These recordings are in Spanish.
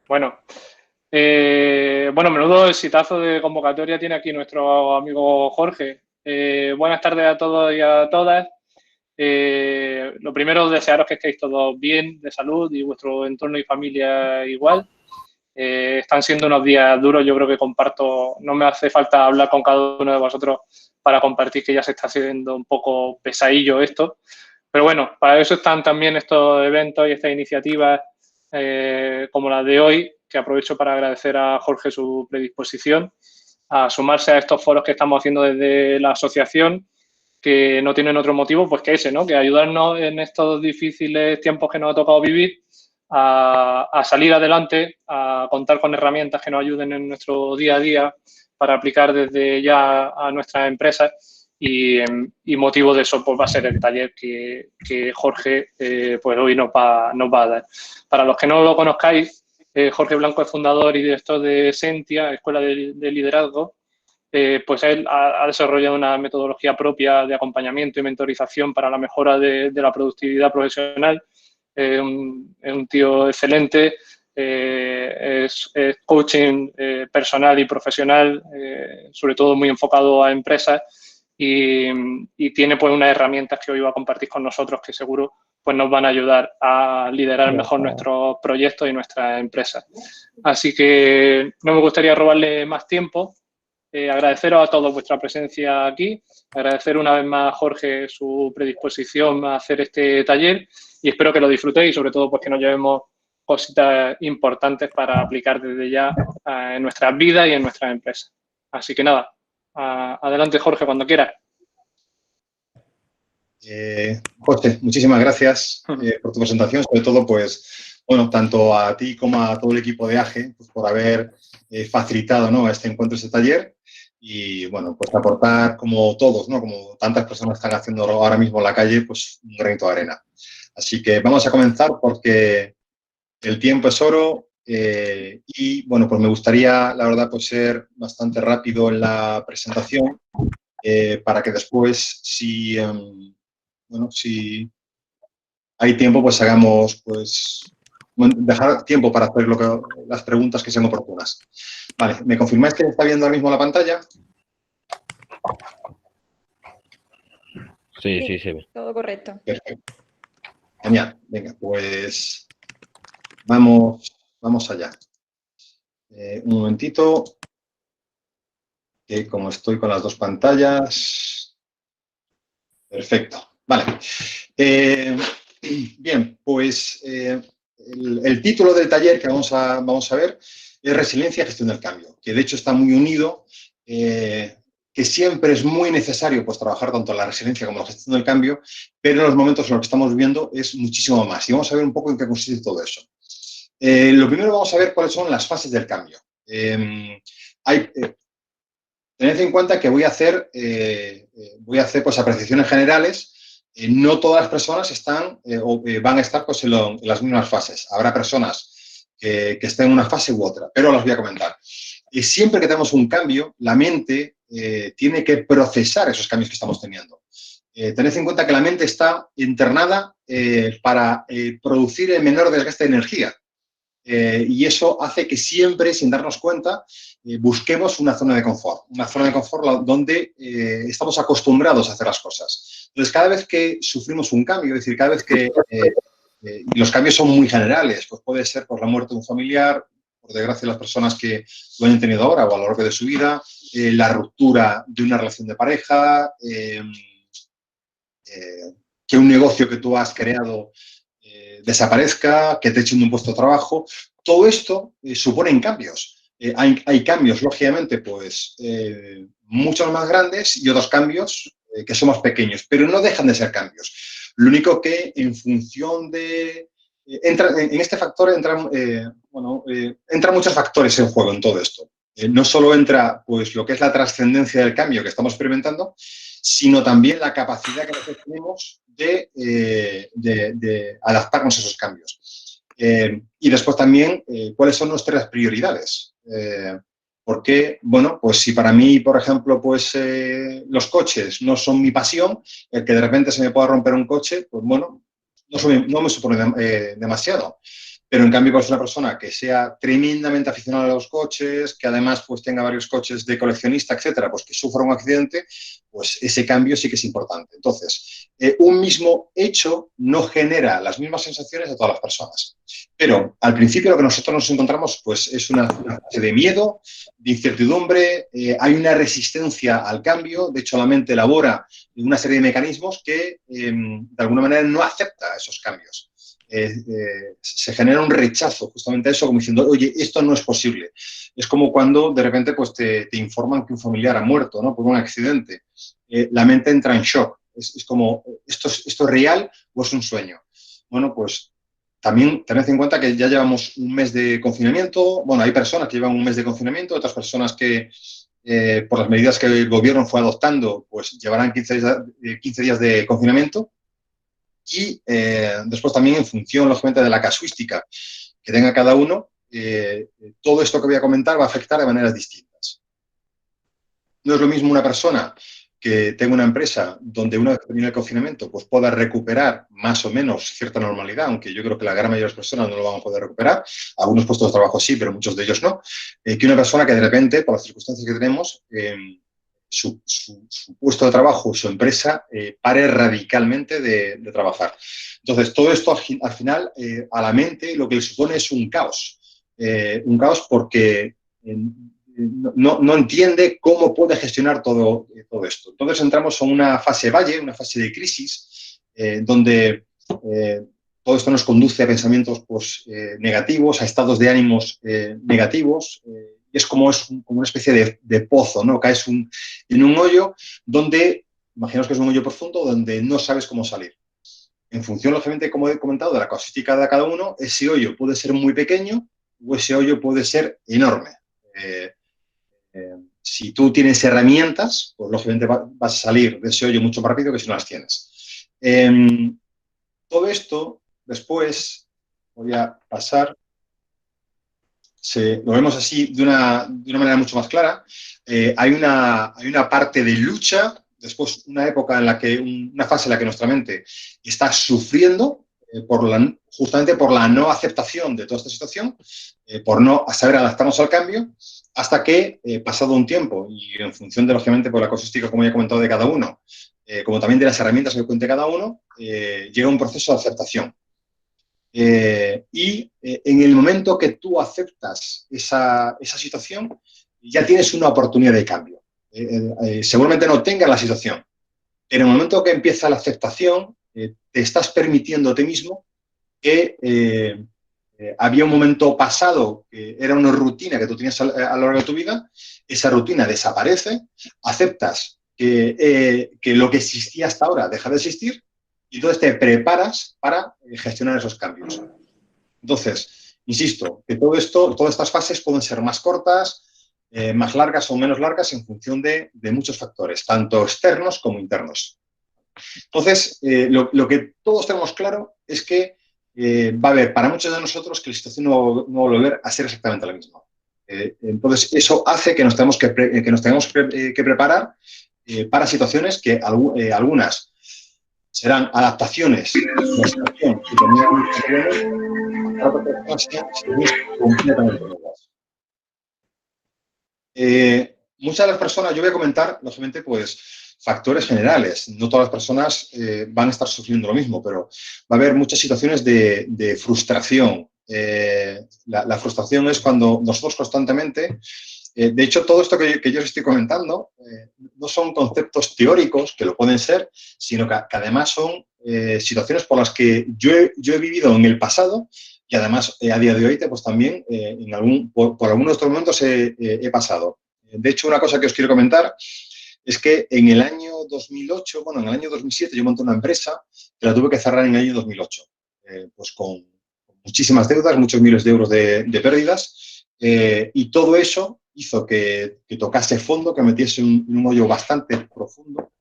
Bueno, bueno, menudo exitazo de convocatoria tiene aquí nuestro amigo Jorge. Buenas tardes a todos y a todas. Lo primero, desearos que estéis todos bien, de salud y vuestro entorno y familia igual. Están siendo unos días duros, yo creo que comparto, no me hace falta hablar con cada uno de vosotros para compartir que ya se está haciendo un poco pesadillo esto. Pero bueno, para eso están también estos eventos y estas iniciativas como la de hoy, que aprovecho para agradecer a Jorge su predisposición a sumarse a estos foros que estamos haciendo desde la asociación, que no tienen otro motivo pues que ese, ¿no? Que ayudarnos en estos difíciles tiempos que nos ha tocado vivir a salir adelante, a contar con herramientas que nos ayuden en nuestro día a día para aplicar desde ya a nuestras empresas y motivo de eso pues va a ser el taller que Jorge pues hoy nos va a dar. Para los que no lo conozcáis, Jorge Blanco es fundador y director de Sentia, Escuela de Liderazgo. Pues él ha desarrollado una metodología propia de acompañamiento y mentorización para la mejora de la productividad profesional. Es un tío excelente, es coaching personal y profesional, sobre todo muy enfocado a empresas y tiene pues unas herramientas que hoy va a compartir con nosotros que seguro pues nos van a ayudar a liderar mejor nuestros proyectos y nuestras empresas. Así que no me gustaría robarle más tiempo. Agradeceros a todos vuestra presencia aquí, agradecer una vez más a Jorge su predisposición a hacer este taller y espero que lo disfrutéis y sobre todo pues que nos llevemos cositas importantes para aplicar desde ya en nuestras vidas y en nuestras empresas. Así que nada, adelante Jorge cuando quieras. José, muchísimas gracias por tu presentación, sobre todo pues, bueno, tanto a ti como a todo el equipo de AGE pues, por haber facilitado, ¿no?, este encuentro, este taller y, bueno, pues aportar como todos, ¿no?, como tantas personas están haciendo ahora mismo en la calle, pues un granito de arena. Así que vamos a comenzar porque el tiempo es oro y, bueno, pues me gustaría, la verdad, pues ser bastante rápido en la presentación para que después, si hay tiempo, pues hagamos, pues, dejar tiempo para hacer las preguntas que sean oportunas. Vale, ¿me confirmáis que está viendo ahora mismo la pantalla? Sí. Todo correcto. Perfecto. Genial. Venga, pues vamos allá. Un momentito, que como estoy con las dos pantallas. Perfecto. Vale. Bien, pues el título del taller que vamos a ver es Resiliencia y Gestión del Cambio, que de hecho está muy unido, que siempre es muy necesario pues, trabajar tanto la resiliencia como la gestión del cambio, pero en los momentos en los que estamos viviendo es muchísimo más. Y vamos a ver un poco en qué consiste todo eso. Lo primero vamos a ver cuáles son las fases del cambio. Tened en cuenta que voy a hacer pues, apreciaciones generales. No todas las personas están van a estar pues, en las mismas fases. Habrá personas que estén en una fase u otra, pero las voy a comentar. Y siempre que tenemos un cambio, la mente tiene que procesar esos cambios que estamos teniendo. Tened en cuenta que la mente está internada para producir el menor desgaste de energía. Y eso hace que siempre, sin darnos cuenta, busquemos una zona de confort donde estamos acostumbrados a hacer las cosas. Entonces, cada vez que sufrimos un cambio, es decir, cada vez que y los cambios son muy generales, pues puede ser por la muerte de un familiar, por desgracia las personas que lo hayan tenido ahora o a lo largo de su vida, la ruptura de una relación de pareja, que un negocio que tú has creado desaparezca, que te echen de un puesto de trabajo. Todo esto suponen cambios. Hay cambios, lógicamente, pues muchos más grandes y otros cambios que son más pequeños, pero no dejan de ser cambios. Lo único que en función de... en este factor entran muchos factores en juego en todo esto. No solo entra pues, lo que es la trascendencia del cambio que estamos experimentando, sino también la capacidad que nosotros tenemos de adaptarnos a esos cambios. Y después también, cuáles son nuestras prioridades. Porque, bueno, pues si para mí, por ejemplo, pues los coches no son mi pasión, el que de repente se me pueda romper un coche, pues bueno, no me supone demasiado. Pero en cambio, pues una persona que sea tremendamente aficionada a los coches, que además pues tenga varios coches de coleccionista, etcétera, pues que sufra un accidente, pues ese cambio sí que es importante. Entonces, un mismo hecho no genera las mismas sensaciones de todas las personas. Pero al principio lo que nosotros nos encontramos pues es una fase de miedo, de incertidumbre, hay una resistencia al cambio. De hecho, la mente elabora una serie de mecanismos que de alguna manera no acepta esos cambios. Se genera un rechazo justamente a eso, como diciendo, oye, esto no es posible. Es como cuando de repente pues, te informan que un familiar ha muerto, ¿no?, por un accidente. La mente entra en shock. Es como, ¿esto es real o es un sueño? Bueno, pues también tened en cuenta que ya llevamos un mes de confinamiento. Bueno, hay personas que llevan un mes de confinamiento, otras personas que por las medidas que el gobierno fue adoptando, pues llevarán 15 días de confinamiento. Y después también en función, lógicamente, de la casuística que tenga cada uno, todo esto que voy a comentar va a afectar de maneras distintas. No es lo mismo una persona que tenga una empresa donde una vez que termine el confinamiento pues pueda recuperar más o menos cierta normalidad, aunque yo creo que la gran mayoría de las personas no lo van a poder recuperar. Algunos puestos de trabajo sí, pero muchos de ellos no. Que una persona que de repente, por las circunstancias que tenemos, su puesto de trabajo, su empresa, pare radicalmente de trabajar. Entonces, todo esto al final a la mente lo que le supone es un caos porque no entiende cómo puede gestionar todo esto. Entonces entramos en una fase valle, una fase de crisis, donde todo esto nos conduce a pensamientos pues, negativos, a estados de ánimos negativos. Es como una especie de pozo, ¿no? Caes en un hoyo donde, imaginaos que es un hoyo profundo, donde no sabes cómo salir. En función, lógicamente, como he comentado, de la casuística de cada uno, ese hoyo puede ser muy pequeño o ese hoyo puede ser enorme. Si tú tienes herramientas, pues lógicamente vas a salir de ese hoyo mucho más rápido que si no las tienes. Todo esto, después, voy a pasar, lo vemos así de una manera mucho más clara. Hay una parte de lucha, después una época en la que, una fase en la que nuestra mente está sufriendo justamente por la no aceptación de toda esta situación, por no saber adaptarnos al cambio, hasta que, pasado un tiempo, y en función de, lógicamente, por la casuística, como ya he comentado, de cada uno, como también de las herramientas que cuente cada uno, llega un proceso de aceptación. En el momento que tú aceptas esa situación, ya tienes una oportunidad de cambio. Seguramente no tengas la situación, pero en el momento que empieza la aceptación, te estás permitiendo a ti mismo que había un momento pasado que era una rutina que tú tenías a lo largo de tu vida, esa rutina desaparece, aceptas que lo que existía hasta ahora deja de existir y entonces te preparas para gestionar esos cambios. Entonces, insisto, que todas estas fases pueden ser más cortas, más largas o menos largas en función de muchos factores, tanto externos como internos. Entonces, lo que todos tenemos claro es que va a haber para muchos de nosotros que la situación no va a volver a ser exactamente la misma. Entonces, eso hace que nos tengamos que preparar para situaciones que algunas serán adaptaciones a la situación que tenían completamente nuevas. Muchas de las personas, yo voy a comentar, lógicamente, pues factores generales. No todas las personas van a estar sufriendo lo mismo, pero va a haber muchas situaciones de frustración. La frustración es cuando nosotros constantemente, de hecho, todo esto que yo os estoy comentando no son conceptos teóricos, que lo pueden ser, sino que además son situaciones por las que yo he vivido en el pasado y además a día de hoy pues también por algunos de estos momentos he pasado. De hecho, una cosa que os quiero comentar es que en el año 2008, bueno, en el año 2007 yo monté una empresa que la tuve que cerrar en el año 2008, pues con muchísimas deudas, muchos miles de euros de pérdidas, y todo eso hizo que tocase fondo, que metiese en un hoyo bastante profundo,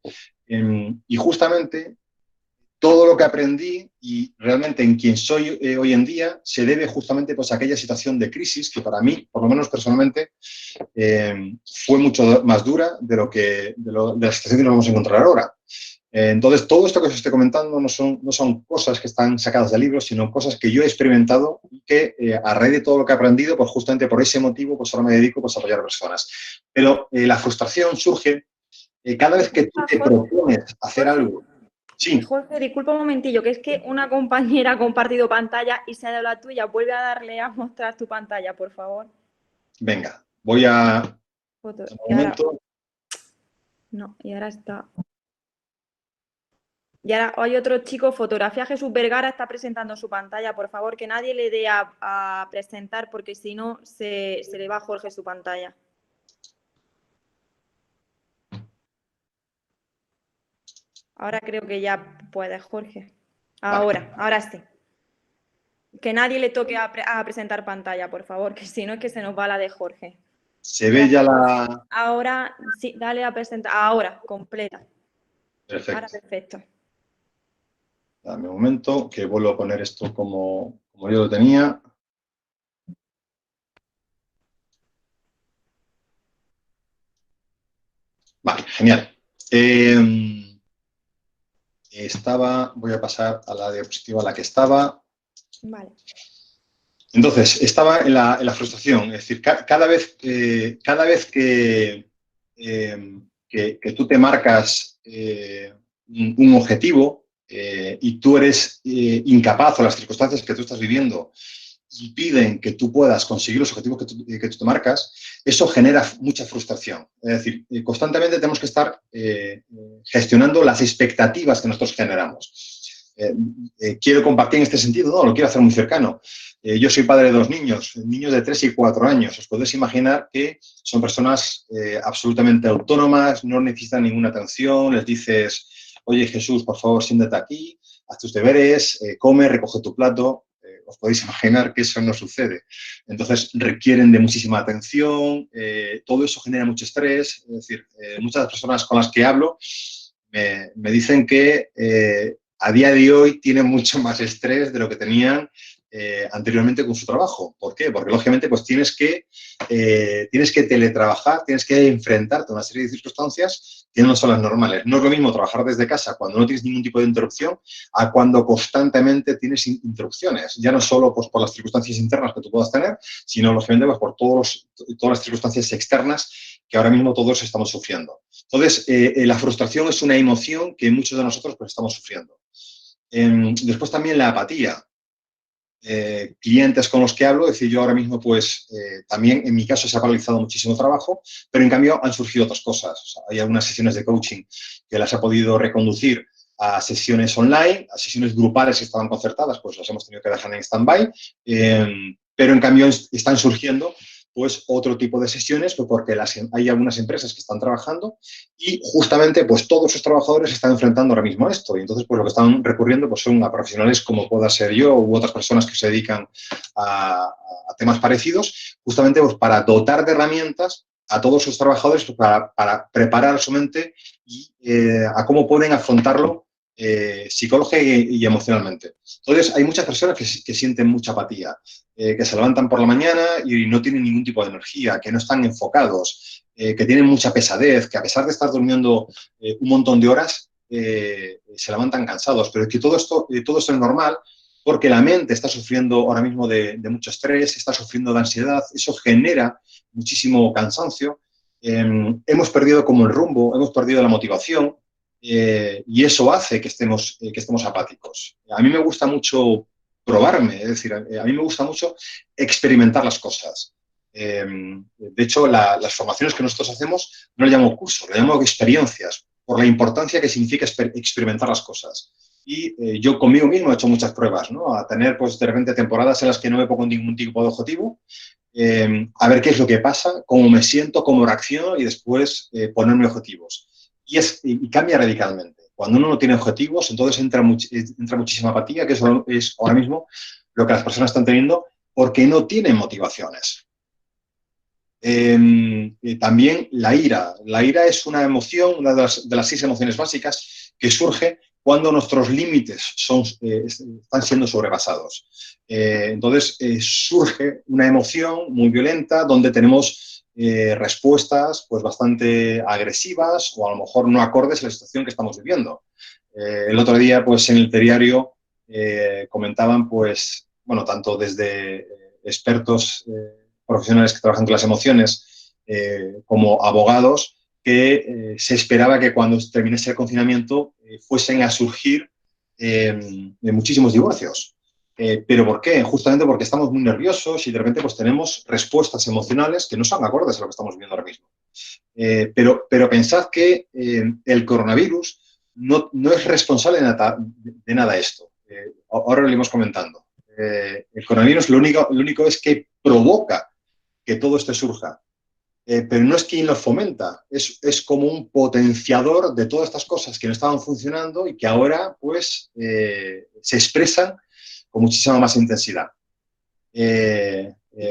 y justamente todo lo que aprendí y realmente en quien soy hoy en día se debe justamente pues, a aquella situación de crisis que para mí, por lo menos personalmente, fue mucho más dura de la situación que nos vamos a encontrar ahora. Entonces, todo esto que os estoy comentando no son cosas que están sacadas de libros, sino cosas que yo he experimentado y que a raíz de todo lo que he aprendido, pues justamente por ese motivo, pues ahora me dedico pues, a apoyar a personas. Pero la frustración surge cada vez que tú te propones hacer algo. Sí. Jorge, disculpa un momentillo, que es que una compañera ha compartido pantalla y se ha dado la tuya. Vuelve a darle a mostrar tu pantalla, por favor. Venga, voy a... Foto. Un momento. No, y ahora está... Y ahora hay otro chico, Fotografía Jesús Vergara, está presentando su pantalla. Por favor, que nadie le dé a presentar, porque si no, se le va a Jorge su pantalla. Ahora creo que ya puedes, Jorge. Ahora sí. Que nadie le toque a presentar pantalla, por favor, que si no es que se nos va la de Jorge. Se ve ya la... Ahora, sí, dale a presentar. Ahora, completa. Perfecto. Ahora, perfecto. Dame un momento, que vuelvo a poner esto como yo lo tenía. Vale, genial. Voy a pasar a la diapositiva a la que estaba. Vale. Entonces, estaba en la frustración, es decir, cada vez que tú te marcas un objetivo y tú eres incapaz o las circunstancias que tú estás viviendo impiden que tú puedas conseguir los objetivos que tú te marcas, eso genera mucha frustración. Es decir, constantemente tenemos que estar gestionando las expectativas que nosotros generamos. Quiero compartir en este sentido, no, lo quiero hacer muy cercano. Yo soy padre de 2 niños de 3 y 4 años. Os podéis imaginar que son personas absolutamente autónomas, no necesitan ninguna atención, les dices, oye Jesús, por favor, siéntate aquí, haz tus deberes, come, recoge tu plato. Os podéis imaginar que eso no sucede. Entonces, requieren de muchísima atención, todo eso genera mucho estrés. Es decir, muchas de las personas con las que hablo me dicen que a día de hoy tienen mucho más estrés de lo que tenían anteriormente con su trabajo. ¿Por qué? Porque, lógicamente, pues tienes que teletrabajar, tienes que enfrentarte a una serie de circunstancias que no son las normales. No es lo mismo trabajar desde casa cuando no tienes ningún tipo de interrupción a cuando constantemente tienes interrupciones. Ya no solo pues, por las circunstancias internas que tú puedas tener, sino, lógicamente, pues, por todas las circunstancias externas que ahora mismo todos estamos sufriendo. Entonces, la frustración es una emoción que muchos de nosotros pues, estamos sufriendo. Después también la apatía. Clientes con los que hablo, es decir, yo ahora mismo, pues, también en mi caso se ha paralizado muchísimo trabajo, pero en cambio han surgido otras cosas. O sea, hay algunas sesiones de coaching que las he podido reconducir a sesiones online, a sesiones grupales que estaban concertadas, pues las hemos tenido que dejar en stand-by, pero en cambio están surgiendo pues otro tipo de sesiones, pues porque hay algunas empresas que están trabajando y justamente pues todos sus trabajadores se están enfrentando ahora mismo a esto y entonces pues lo que están recurriendo pues son a profesionales como pueda ser yo u otras personas que se dedican a temas parecidos, justamente pues para dotar de herramientas a todos sus trabajadores pues, para preparar su mente y a cómo pueden afrontarlo psicológica y emocionalmente. Entonces, hay muchas personas que sienten mucha apatía, que se levantan por la mañana y no tienen ningún tipo de energía, que no están enfocados, que tienen mucha pesadez, que a pesar de estar durmiendo un montón de horas, se levantan cansados. Pero es que todo esto es normal porque la mente está sufriendo ahora mismo de mucho estrés, está sufriendo de ansiedad, eso genera muchísimo cansancio. Hemos perdido como el rumbo, hemos perdido la motivación. Y eso hace que estemos apáticos. A mí me gusta mucho probarme, es decir, a mí me gusta mucho experimentar las cosas. De hecho, las formaciones que nosotros hacemos no le llamo cursos, le llamo experiencias, por la importancia que significa experimentar las cosas. Y yo conmigo mismo he hecho muchas pruebas, ¿no? A tener, pues, de repente temporadas en las que no me pongo ningún tipo de objetivo, a ver qué es lo que pasa, cómo me siento, cómo reacciono y después ponerme objetivos. Y cambia radicalmente. Cuando uno no tiene objetivos, entonces entra muchísima apatía, que es ahora mismo lo que las personas están teniendo porque no tienen motivaciones. También la ira. La ira es una emoción, una de las 6 emociones básicas que surge cuando nuestros límites están siendo sobrepasados. Entonces surge una emoción muy violenta donde tenemos respuestas pues bastante agresivas o a lo mejor no acordes a la situación que estamos viviendo. El otro día, pues en el diario comentaban, pues, bueno, tanto desde expertos profesionales que trabajan con las emociones como abogados, que se esperaba que cuando terminase el confinamiento fuesen a surgir muchísimos divorcios. ¿Pero por qué? Justamente porque estamos muy nerviosos y de repente pues tenemos respuestas emocionales que no son acordes a lo que estamos viendo ahora mismo. Pero pensad que el coronavirus no es responsable de nada esto. Ahora lo iremos comentando. El coronavirus lo único es que provoca que todo esto surja. Pero no es quien lo fomenta, es como un potenciador de todas estas cosas que no estaban funcionando y que ahora pues se expresan con muchísima más intensidad.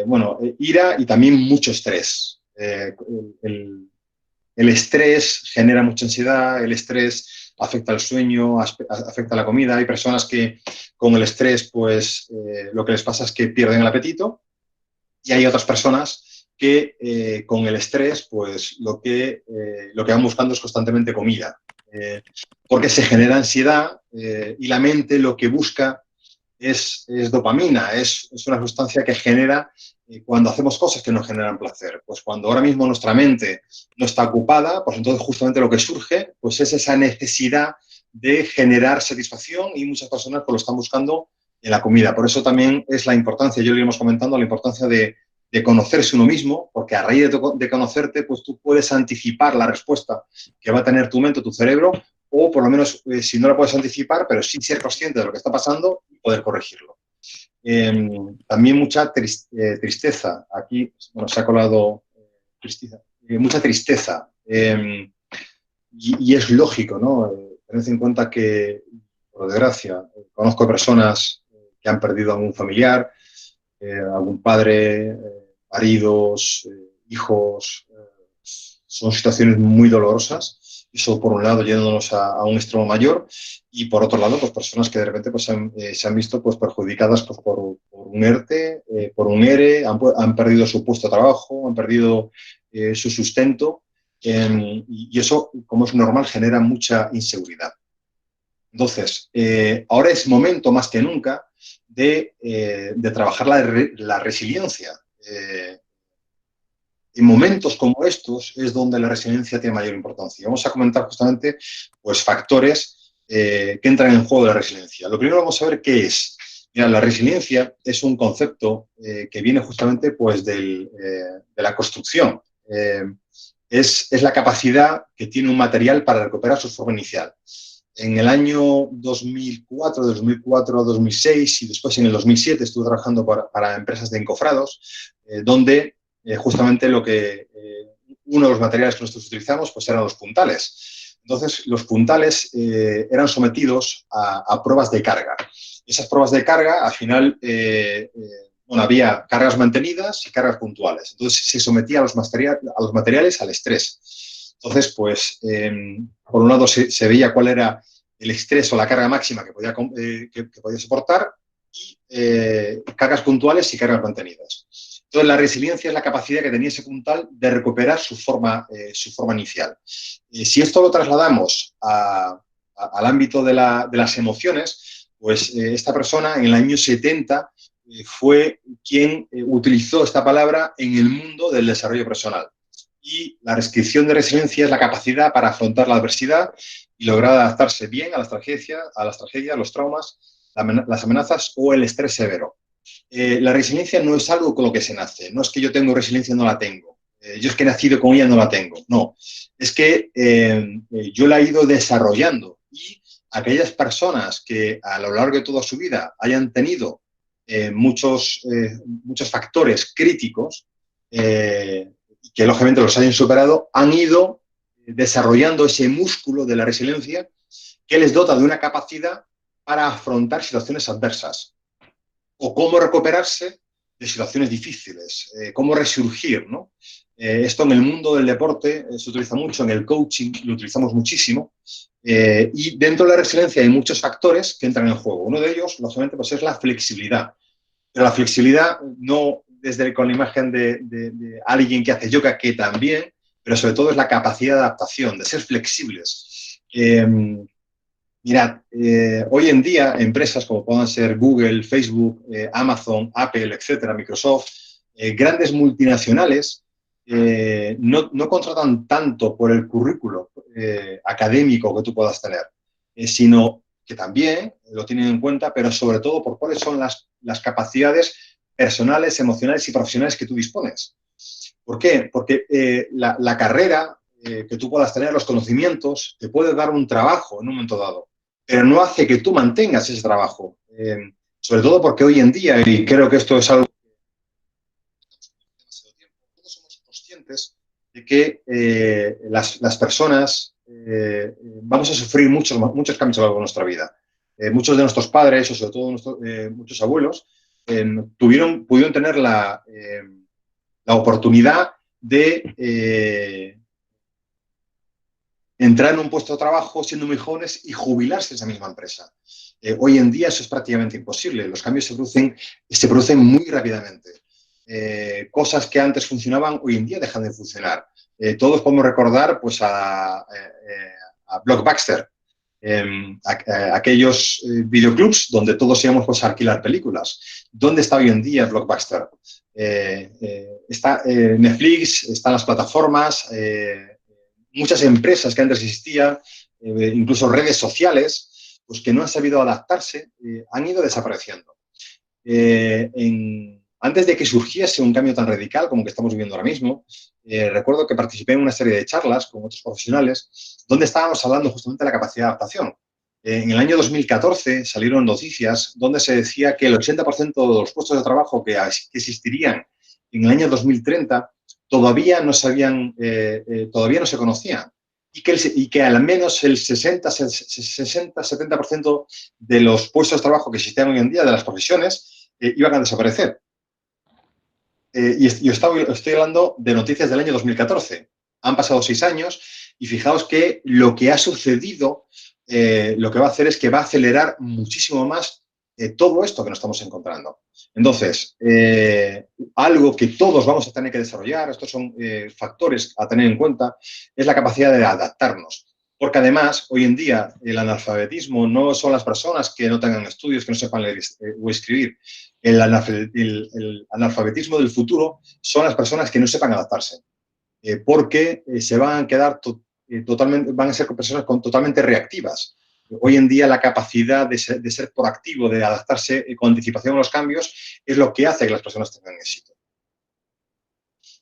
Bueno, ira y también mucho estrés. El estrés genera mucha ansiedad, el estrés afecta al sueño, afecta a la comida. Hay personas que con el estrés pues lo que les pasa es que pierden el apetito y hay otras personas que con el estrés, pues lo que van buscando es constantemente comida, porque se genera ansiedad y la mente lo que busca es dopamina, es una sustancia que genera cuando hacemos cosas que nos generan placer. Pues cuando ahora mismo nuestra mente no está ocupada, pues entonces justamente lo que surge pues es esa necesidad de generar satisfacción y muchas personas pues lo están buscando en la comida. Por eso también es la importancia, yo lo iremos comentando, la importancia de conocerse uno mismo, porque a raíz de conocerte, pues tú puedes anticipar la respuesta que va a tener tu mente, tu cerebro, o por lo menos, si no la puedes anticipar, pero sí ser consciente de lo que está pasando y poder corregirlo. También mucha tristeza. Aquí, bueno, se ha colado mucha tristeza. Y es lógico, ¿no? Tened en cuenta que, por desgracia, conozco personas que han perdido a algún familiar, algún padre, maridos, hijos. Son situaciones muy dolorosas. Eso, por un lado, yéndonos a un extremo mayor, y por otro lado, pues personas que de repente pues, se han visto pues, perjudicadas pues, por un ERTE, por un ERE, han perdido su puesto de trabajo, han perdido su sustento, y eso, como es normal, genera mucha inseguridad. Entonces, ahora es momento más que nunca de trabajar la resiliencia. En momentos como estos es donde la resiliencia tiene mayor importancia. Vamos a comentar justamente pues, factores que entran en juego de la resiliencia. Lo primero vamos a ver qué es. Mira, la resiliencia es un concepto que viene justamente pues, de la construcción. Es la capacidad que tiene un material para recuperar su forma inicial. En el año 2004, 2006 y después en el 2007 estuve trabajando para empresas de encofrados, donde justamente uno de los materiales que nosotros utilizamos pues eran los puntales. Entonces, los puntales eran sometidos a pruebas de carga. Esas pruebas de carga, al final, bueno, había cargas mantenidas y cargas puntuales. Entonces, se sometía a los materiales al estrés. Entonces, pues, por un lado se veía cuál era el estrés o la carga máxima que podía soportar y cargas puntuales y cargas mantenidas. Entonces, la resiliencia es la capacidad que tenía ese puntal de recuperar su forma inicial. Si esto lo trasladamos al ámbito de las emociones, pues esta persona en el año 70 fue quien utilizó esta palabra en el mundo del desarrollo personal. Y la descripción de resiliencia es la capacidad para afrontar la adversidad y lograr adaptarse bien a las tragedias, los traumas, las amenazas o el estrés severo. La resiliencia no es algo con lo que se nace. No es que yo tengo resiliencia y no la tengo. Yo es que he nacido con ella y no la tengo. No. Es que yo la he ido desarrollando. Y aquellas personas que a lo largo de toda su vida hayan tenido muchos factores críticos que lógicamente los hayan superado, han ido desarrollando ese músculo de la resiliencia que les dota de una capacidad para afrontar situaciones adversas o cómo recuperarse de situaciones difíciles, cómo resurgir, ¿no? Esto en el mundo del deporte se utiliza mucho, en el coaching lo utilizamos muchísimo, y dentro de la resiliencia hay muchos factores que entran en juego. Uno de ellos, lógicamente, pues es la flexibilidad. Pero la flexibilidad no con la imagen de alguien que hace yoga, que también, pero sobre todo es la capacidad de adaptación, de ser flexibles. Mirad, hoy en día empresas como puedan ser Google, Facebook, Amazon, Apple, etcétera, Microsoft, grandes multinacionales, no contratan tanto por el currículo académico que tú puedas tener, sino que también lo tienen en cuenta, pero sobre todo por cuáles son las capacidades personales, emocionales y profesionales que tú dispones. ¿Por qué? Porque la carrera que tú puedas tener, los conocimientos, te puede dar un trabajo en un momento dado, pero no hace que tú mantengas ese trabajo. Sobre todo porque hoy en día, y creo que esto es algo que todos somos conscientes de que las personas vamos a sufrir muchos cambios a lo largo de nuestra vida. Muchos de nuestros padres, o sobre todo muchos abuelos, pudieron tener la oportunidad de entrar en un puesto de trabajo siendo muy jóvenes y jubilarse en esa misma empresa. Hoy en día eso es prácticamente imposible. Los cambios se producen muy rápidamente. Cosas que antes funcionaban, hoy en día dejan de funcionar. Todos podemos recordar pues, a Blockbuster, aquellos videoclubs donde todos íbamos pues, a alquilar películas. ¿Dónde está hoy en día Blockbuster? Está Netflix, están las plataformas, muchas empresas que antes existían, incluso redes sociales, pues que no han sabido adaptarse, han ido desapareciendo. Antes de que surgiese un cambio tan radical como que estamos viviendo ahora mismo, recuerdo que participé en una serie de charlas con otros profesionales donde estábamos hablando justamente de la capacidad de adaptación. En el año 2014 salieron noticias donde se decía que el 80% de los puestos de trabajo que existirían en el año 2030 todavía no se conocían y que al menos el 60-70% de los puestos de trabajo que existían hoy en día, de las profesiones, iban a desaparecer. Y estoy hablando de noticias del año 2014. Han pasado 6 años y fijaos que lo que ha sucedido, lo que va a hacer es que va a acelerar muchísimo más todo esto que nos estamos encontrando. Entonces, algo que todos vamos a tener que desarrollar, estos son factores a tener en cuenta, es la capacidad de adaptarnos. Porque además, hoy en día, el analfabetismo no son las personas que no tengan estudios, que no sepan leer o escribir. El analfabetismo del futuro son las personas que no sepan adaptarse. Porque se van a quedar van a ser personas totalmente reactivas. Hoy en día la capacidad de ser proactivo, de adaptarse con anticipación a los cambios, es lo que hace que las personas tengan éxito.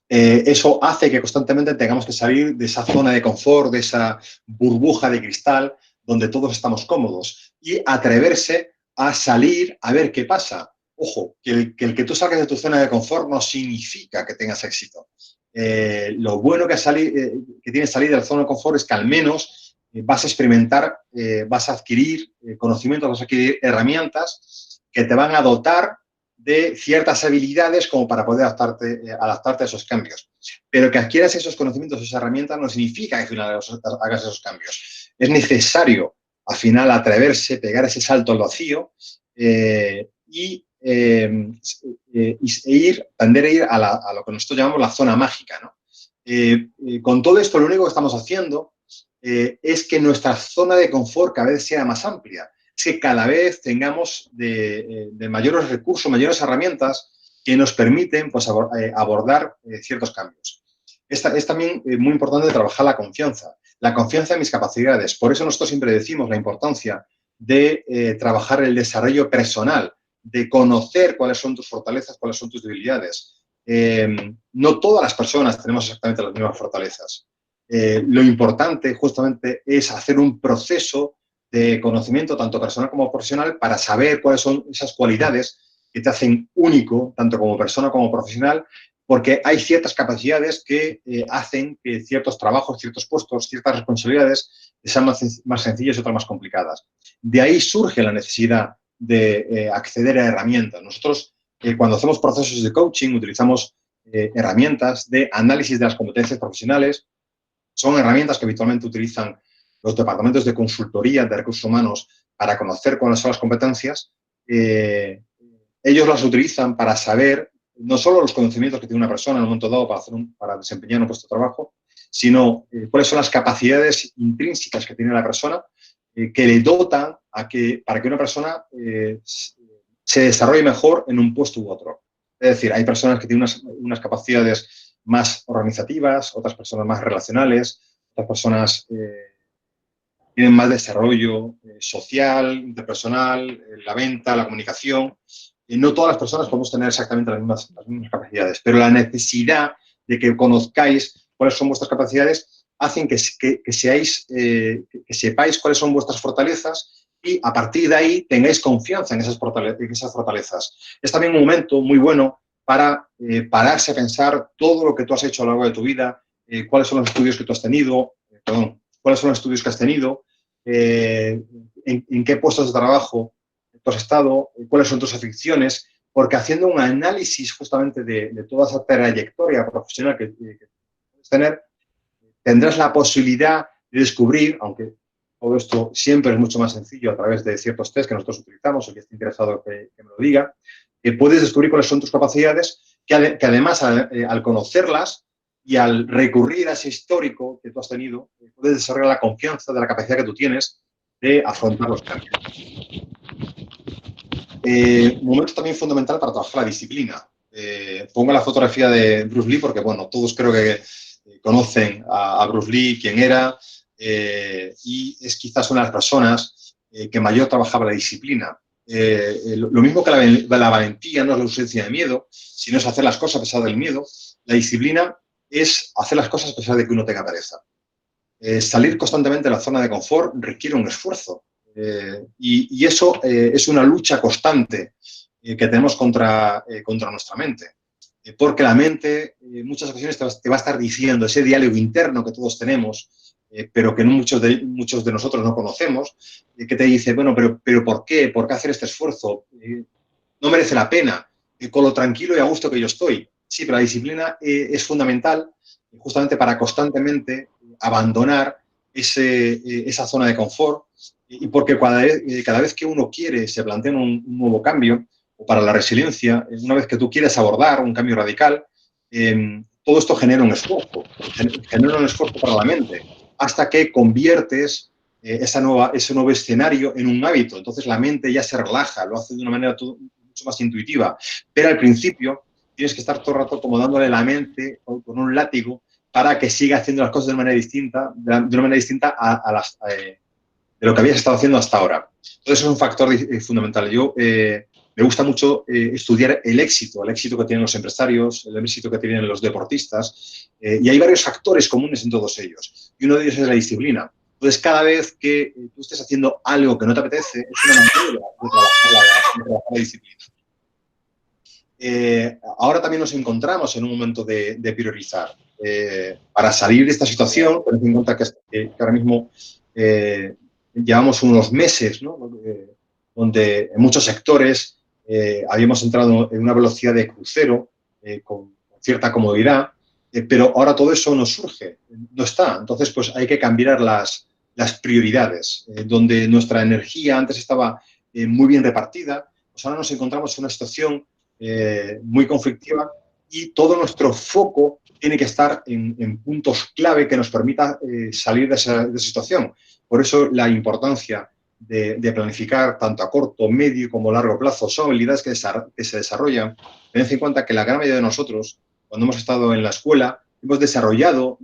Eso hace que constantemente tengamos que salir de esa zona de confort, de esa burbuja de cristal donde todos estamos cómodos y atreverse a salir a ver qué pasa. Ojo, que el que tú salgas de tu zona de confort no significa que tengas éxito. Lo bueno que tiene salir de la zona de confort es que al menos vas a experimentar, vas a adquirir conocimientos, vas a adquirir herramientas que te van a dotar de ciertas habilidades como para poder adaptarte a esos cambios. Pero que adquieras esos conocimientos, esas herramientas, no significa que al final hagas esos cambios. Es necesario, al final, atreverse, pegar ese salto al vacío y tender a ir a lo que nosotros llamamos la zona mágica, ¿no? Con todo esto, lo único que estamos haciendo es que nuestra zona de confort cada vez sea más amplia. Es que cada vez tengamos de mayores recursos, mayores herramientas que nos permiten pues, abordar ciertos cambios. Es también muy importante trabajar la confianza en mis capacidades. Por eso nosotros siempre decimos la importancia de trabajar el desarrollo personal, de conocer cuáles son tus fortalezas, cuáles son tus debilidades. No todas las personas tenemos exactamente las mismas fortalezas. Lo importante justamente es hacer un proceso de conocimiento tanto personal como profesional para saber cuáles son esas cualidades que te hacen único, tanto como persona como profesional, porque hay ciertas capacidades que hacen que ciertos trabajos, ciertos puestos, ciertas responsabilidades sean más sencillas y otras más complicadas. De ahí surge la necesidad de acceder a herramientas. Nosotros, cuando hacemos procesos de coaching, utilizamos herramientas de análisis de las competencias profesionales. Son herramientas que habitualmente utilizan los departamentos de consultoría de recursos humanos para conocer cuáles son las competencias. Ellos las utilizan para saber no solo los conocimientos que tiene una persona en un momento dado para desempeñar un puesto de trabajo, sino cuáles son las capacidades intrínsecas que tiene la persona que le dotan para que una persona se desarrolle mejor en un puesto u otro. Es decir, hay personas que tienen unas capacidades más organizativas, otras personas más relacionales, otras personas tienen más desarrollo social, interpersonal, la venta, la comunicación. No todas las personas podemos tener exactamente las mismas capacidades, pero la necesidad de que conozcáis cuáles son vuestras capacidades hacen que sepáis cuáles son vuestras fortalezas y a partir de ahí tengáis confianza en esas fortalezas. Es también un momento muy bueno para pararse a pensar todo lo que tú has hecho a lo largo de tu vida, cuáles son los estudios que tú has tenido, cuáles son los estudios que has tenido, en qué puestos de trabajo tú has estado, cuáles son tus aficiones, porque haciendo un análisis justamente de toda esa trayectoria profesional que puedes tener, tendrás la posibilidad de descubrir, aunque todo esto siempre es mucho más sencillo a través de ciertos test que nosotros utilizamos, el que esté interesado que me lo diga, puedes descubrir cuáles son tus capacidades, que además al conocerlas y al recurrir a ese histórico que tú has tenido, puedes desarrollar la confianza de la capacidad que tú tienes de afrontar los cambios. Un momento también fundamental para trabajar la disciplina. Pongo la fotografía de Bruce Lee porque, bueno, todos creo que conocen a Bruce Lee, quién era, y es quizás una de las personas que mayor trabajaba la disciplina. Lo mismo que la valentía no es la ausencia de miedo, sino es hacer las cosas a pesar del miedo. La disciplina es hacer las cosas a pesar de que uno tenga pereza. Salir constantemente de la zona de confort requiere un esfuerzo. Y eso es una lucha constante que tenemos contra nuestra mente. Porque la mente muchas ocasiones te va a estar diciendo ese diálogo interno que todos tenemos, pero que muchos de nosotros no conocemos, que te dice, bueno, pero ¿por qué? ¿Por qué hacer este esfuerzo? No merece la pena, con lo tranquilo y a gusto que yo estoy. Sí, pero la disciplina es fundamental justamente para constantemente abandonar esa zona de confort y porque cada vez que uno se plantea un nuevo cambio, o para la resiliencia, una vez que tú quieres abordar un cambio radical, todo esto genera un esfuerzo para la mente, hasta que conviertes ese nuevo escenario en un hábito. Entonces la mente ya se relaja, lo hace de una manera mucho más intuitiva. Pero al principio tienes que estar todo el rato como dándole la mente con un látigo para que siga haciendo las cosas de una manera distinta, de lo que habías estado haciendo hasta ahora. Entonces es un factor fundamental. Me gusta mucho estudiar el éxito que tienen los empresarios, el éxito que tienen los deportistas, y hay varios factores comunes en todos ellos. Y uno de ellos es la disciplina. Entonces, cada vez que tú estés haciendo algo que no te apetece, es una manera de trabajar la disciplina. Ahora también nos encontramos en un momento de priorizar. Para salir de esta situación, tened en cuenta que ahora mismo llevamos unos meses, ¿no? Donde en muchos sectores habíamos entrado en una velocidad de crucero con cierta comodidad, pero ahora todo eso no surge, no está. Entonces, pues hay que cambiar las prioridades. Donde nuestra energía antes estaba muy bien repartida, pues ahora nos encontramos en una situación muy conflictiva y todo nuestro foco tiene que estar en puntos clave que nos permita salir de esa situación. Por eso la importancia de planificar tanto a corto, medio como largo plazo son habilidades que se desarrollan. Tened en cuenta que la gran mayoría de nosotros, cuando hemos estado en la escuela, hemos desarrollado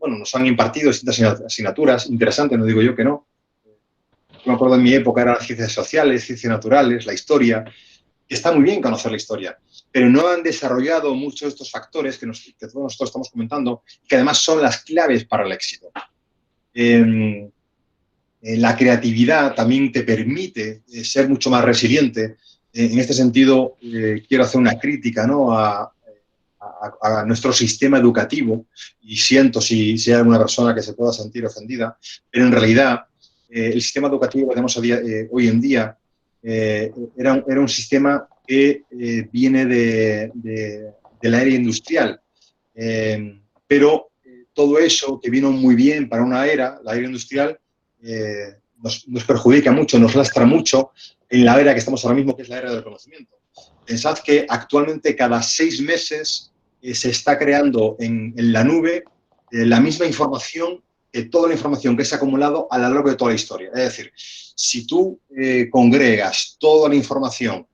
nos han impartido distintas asignaturas, interesantes, no digo yo que no. Yo me acuerdo en mi época eran ciencias sociales, ciencias naturales, la historia. Está muy bien conocer la historia, pero no han desarrollado muchos de estos factores que todos nosotros estamos comentando, que además son las claves para el éxito. La creatividad también te permite ser mucho más resiliente. En este sentido, quiero hacer una crítica, ¿no? a nuestro sistema educativo, y siento si hay alguna persona que se pueda sentir ofendida, pero en realidad el sistema educativo que tenemos hoy en día era un sistema que viene de la era industrial, pero todo eso que vino muy bien para una era, la era industrial, nos perjudica mucho, nos lastra mucho en la era que estamos ahora mismo, que es la era del conocimiento. Pensad que actualmente cada 6 meses se está creando en la nube la misma información, toda la información que se ha acumulado a lo largo de toda la historia. Es decir, si tú congregas toda la información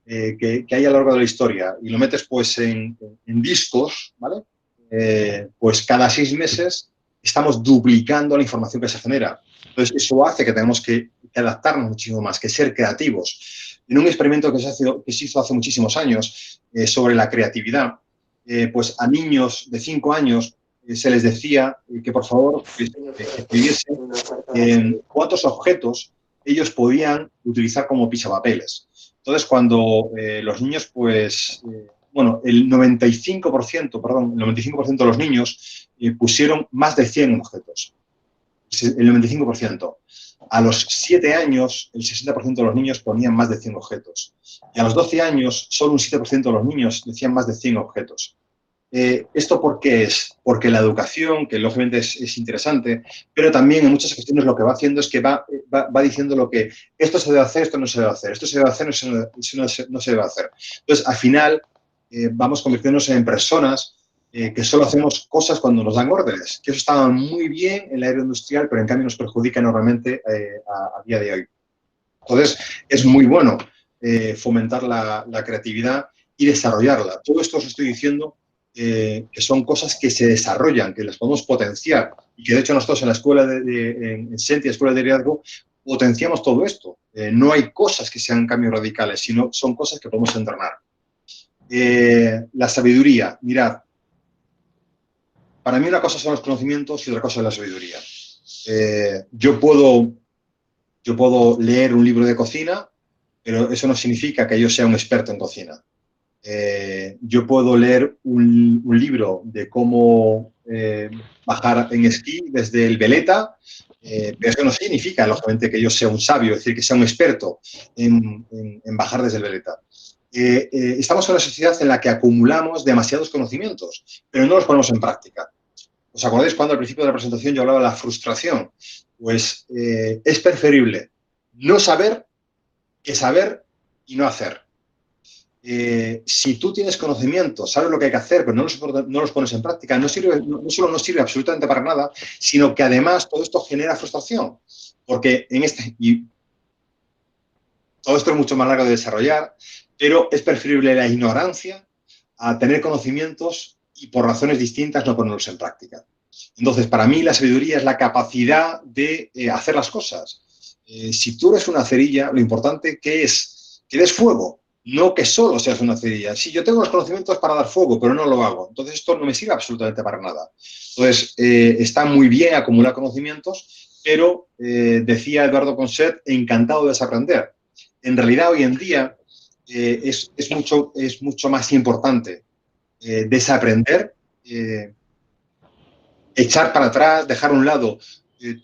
que hay a lo largo de la historia y lo metes pues en discos, ¿vale? Pues cada 6 meses estamos duplicando la información que se genera. Entonces, eso hace que tenemos que adaptarnos muchísimo más, que ser creativos. En un experimento que se hizo hace muchísimos años sobre la creatividad, pues a niños de 5 años se les decía que por favor escribiesen cuántos objetos ellos podían utilizar como pisapapeles. Entonces, cuando los niños, pues, bueno, el 95% de los niños pusieron más de 100 objetos. El 95%. A los 7 años, el 60% de los niños ponían más de 100 objetos. Y a los 12 años, solo un 7% de los niños decían más de 100 objetos. ¿Esto por qué es? Porque la educación, que lógicamente es interesante, pero también en muchas cuestiones lo que va haciendo es que va diciendo lo que esto se debe hacer, esto no se debe hacer, esto se debe hacer, eso no se debe hacer. Entonces, al final, vamos convirtiéndonos en personas que solo hacemos cosas cuando nos dan órdenes, que eso estaba muy bien en la era industrial, pero en cambio nos perjudica enormemente a día de hoy. Entonces, es muy bueno fomentar la creatividad y desarrollarla. Todo esto os estoy diciendo que son cosas que se desarrollan, que las podemos potenciar y que de hecho nosotros en la escuela en Senti, Escuela de Liderazgo, potenciamos todo esto. No hay cosas que sean cambios radicales, sino son cosas que podemos entrenar. La sabiduría, mirad, para mí una cosa son los conocimientos y otra cosa es la sabiduría. Yo puedo leer un libro de cocina, pero eso no significa que yo sea un experto en cocina. Yo puedo leer un libro de cómo bajar en esquí desde el Veleta, pero eso no significa, lógicamente, que yo sea un sabio, es decir, que sea un experto en bajar desde el Veleta. Estamos en una sociedad en la que acumulamos demasiados conocimientos, pero no los ponemos en práctica. ¿Os acordáis cuando al principio de la presentación yo hablaba de la frustración? Pues es preferible no saber que saber y no hacer. Si tú tienes conocimiento, sabes lo que hay que hacer, pero no los pones en práctica, no solo no sirve absolutamente para nada, sino que además todo esto genera frustración. Porque y todo esto es mucho más largo de desarrollar, pero es preferible la ignorancia a tener conocimientos y por razones distintas no ponerlos en práctica. Entonces, para mí la sabiduría es la capacidad de hacer las cosas. Si tú eres una cerilla, lo importante que es que des fuego, no que solo seas una cerilla. Si yo tengo los conocimientos para dar fuego, pero no lo hago, entonces esto no me sirve absolutamente para nada. Entonces, está muy bien acumular conocimientos, pero decía Eduardo Conset, encantado de desaprender. En realidad, hoy en día es mucho más importante desaprender, echar para atrás, dejar a un lado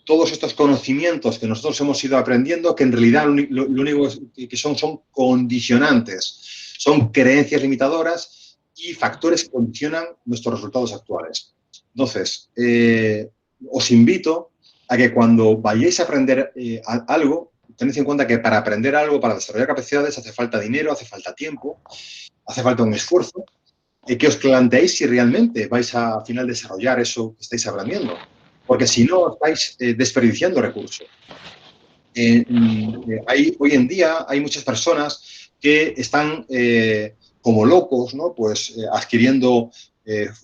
todos estos conocimientos que nosotros hemos ido aprendiendo, que en realidad lo único que son condicionantes, son creencias limitadoras y factores que condicionan nuestros resultados actuales. Entonces, os invito a que cuando vayáis a aprender algo, tened en cuenta que para aprender algo, para desarrollar capacidades, hace falta dinero, hace falta tiempo, hace falta un esfuerzo, que os planteéis si realmente vais a al final desarrollar eso que estáis aprendiendo. Porque si no, estáis desperdiciando recursos. Hoy en día hay muchas personas que están como locos, ¿no? Pues adquiriendo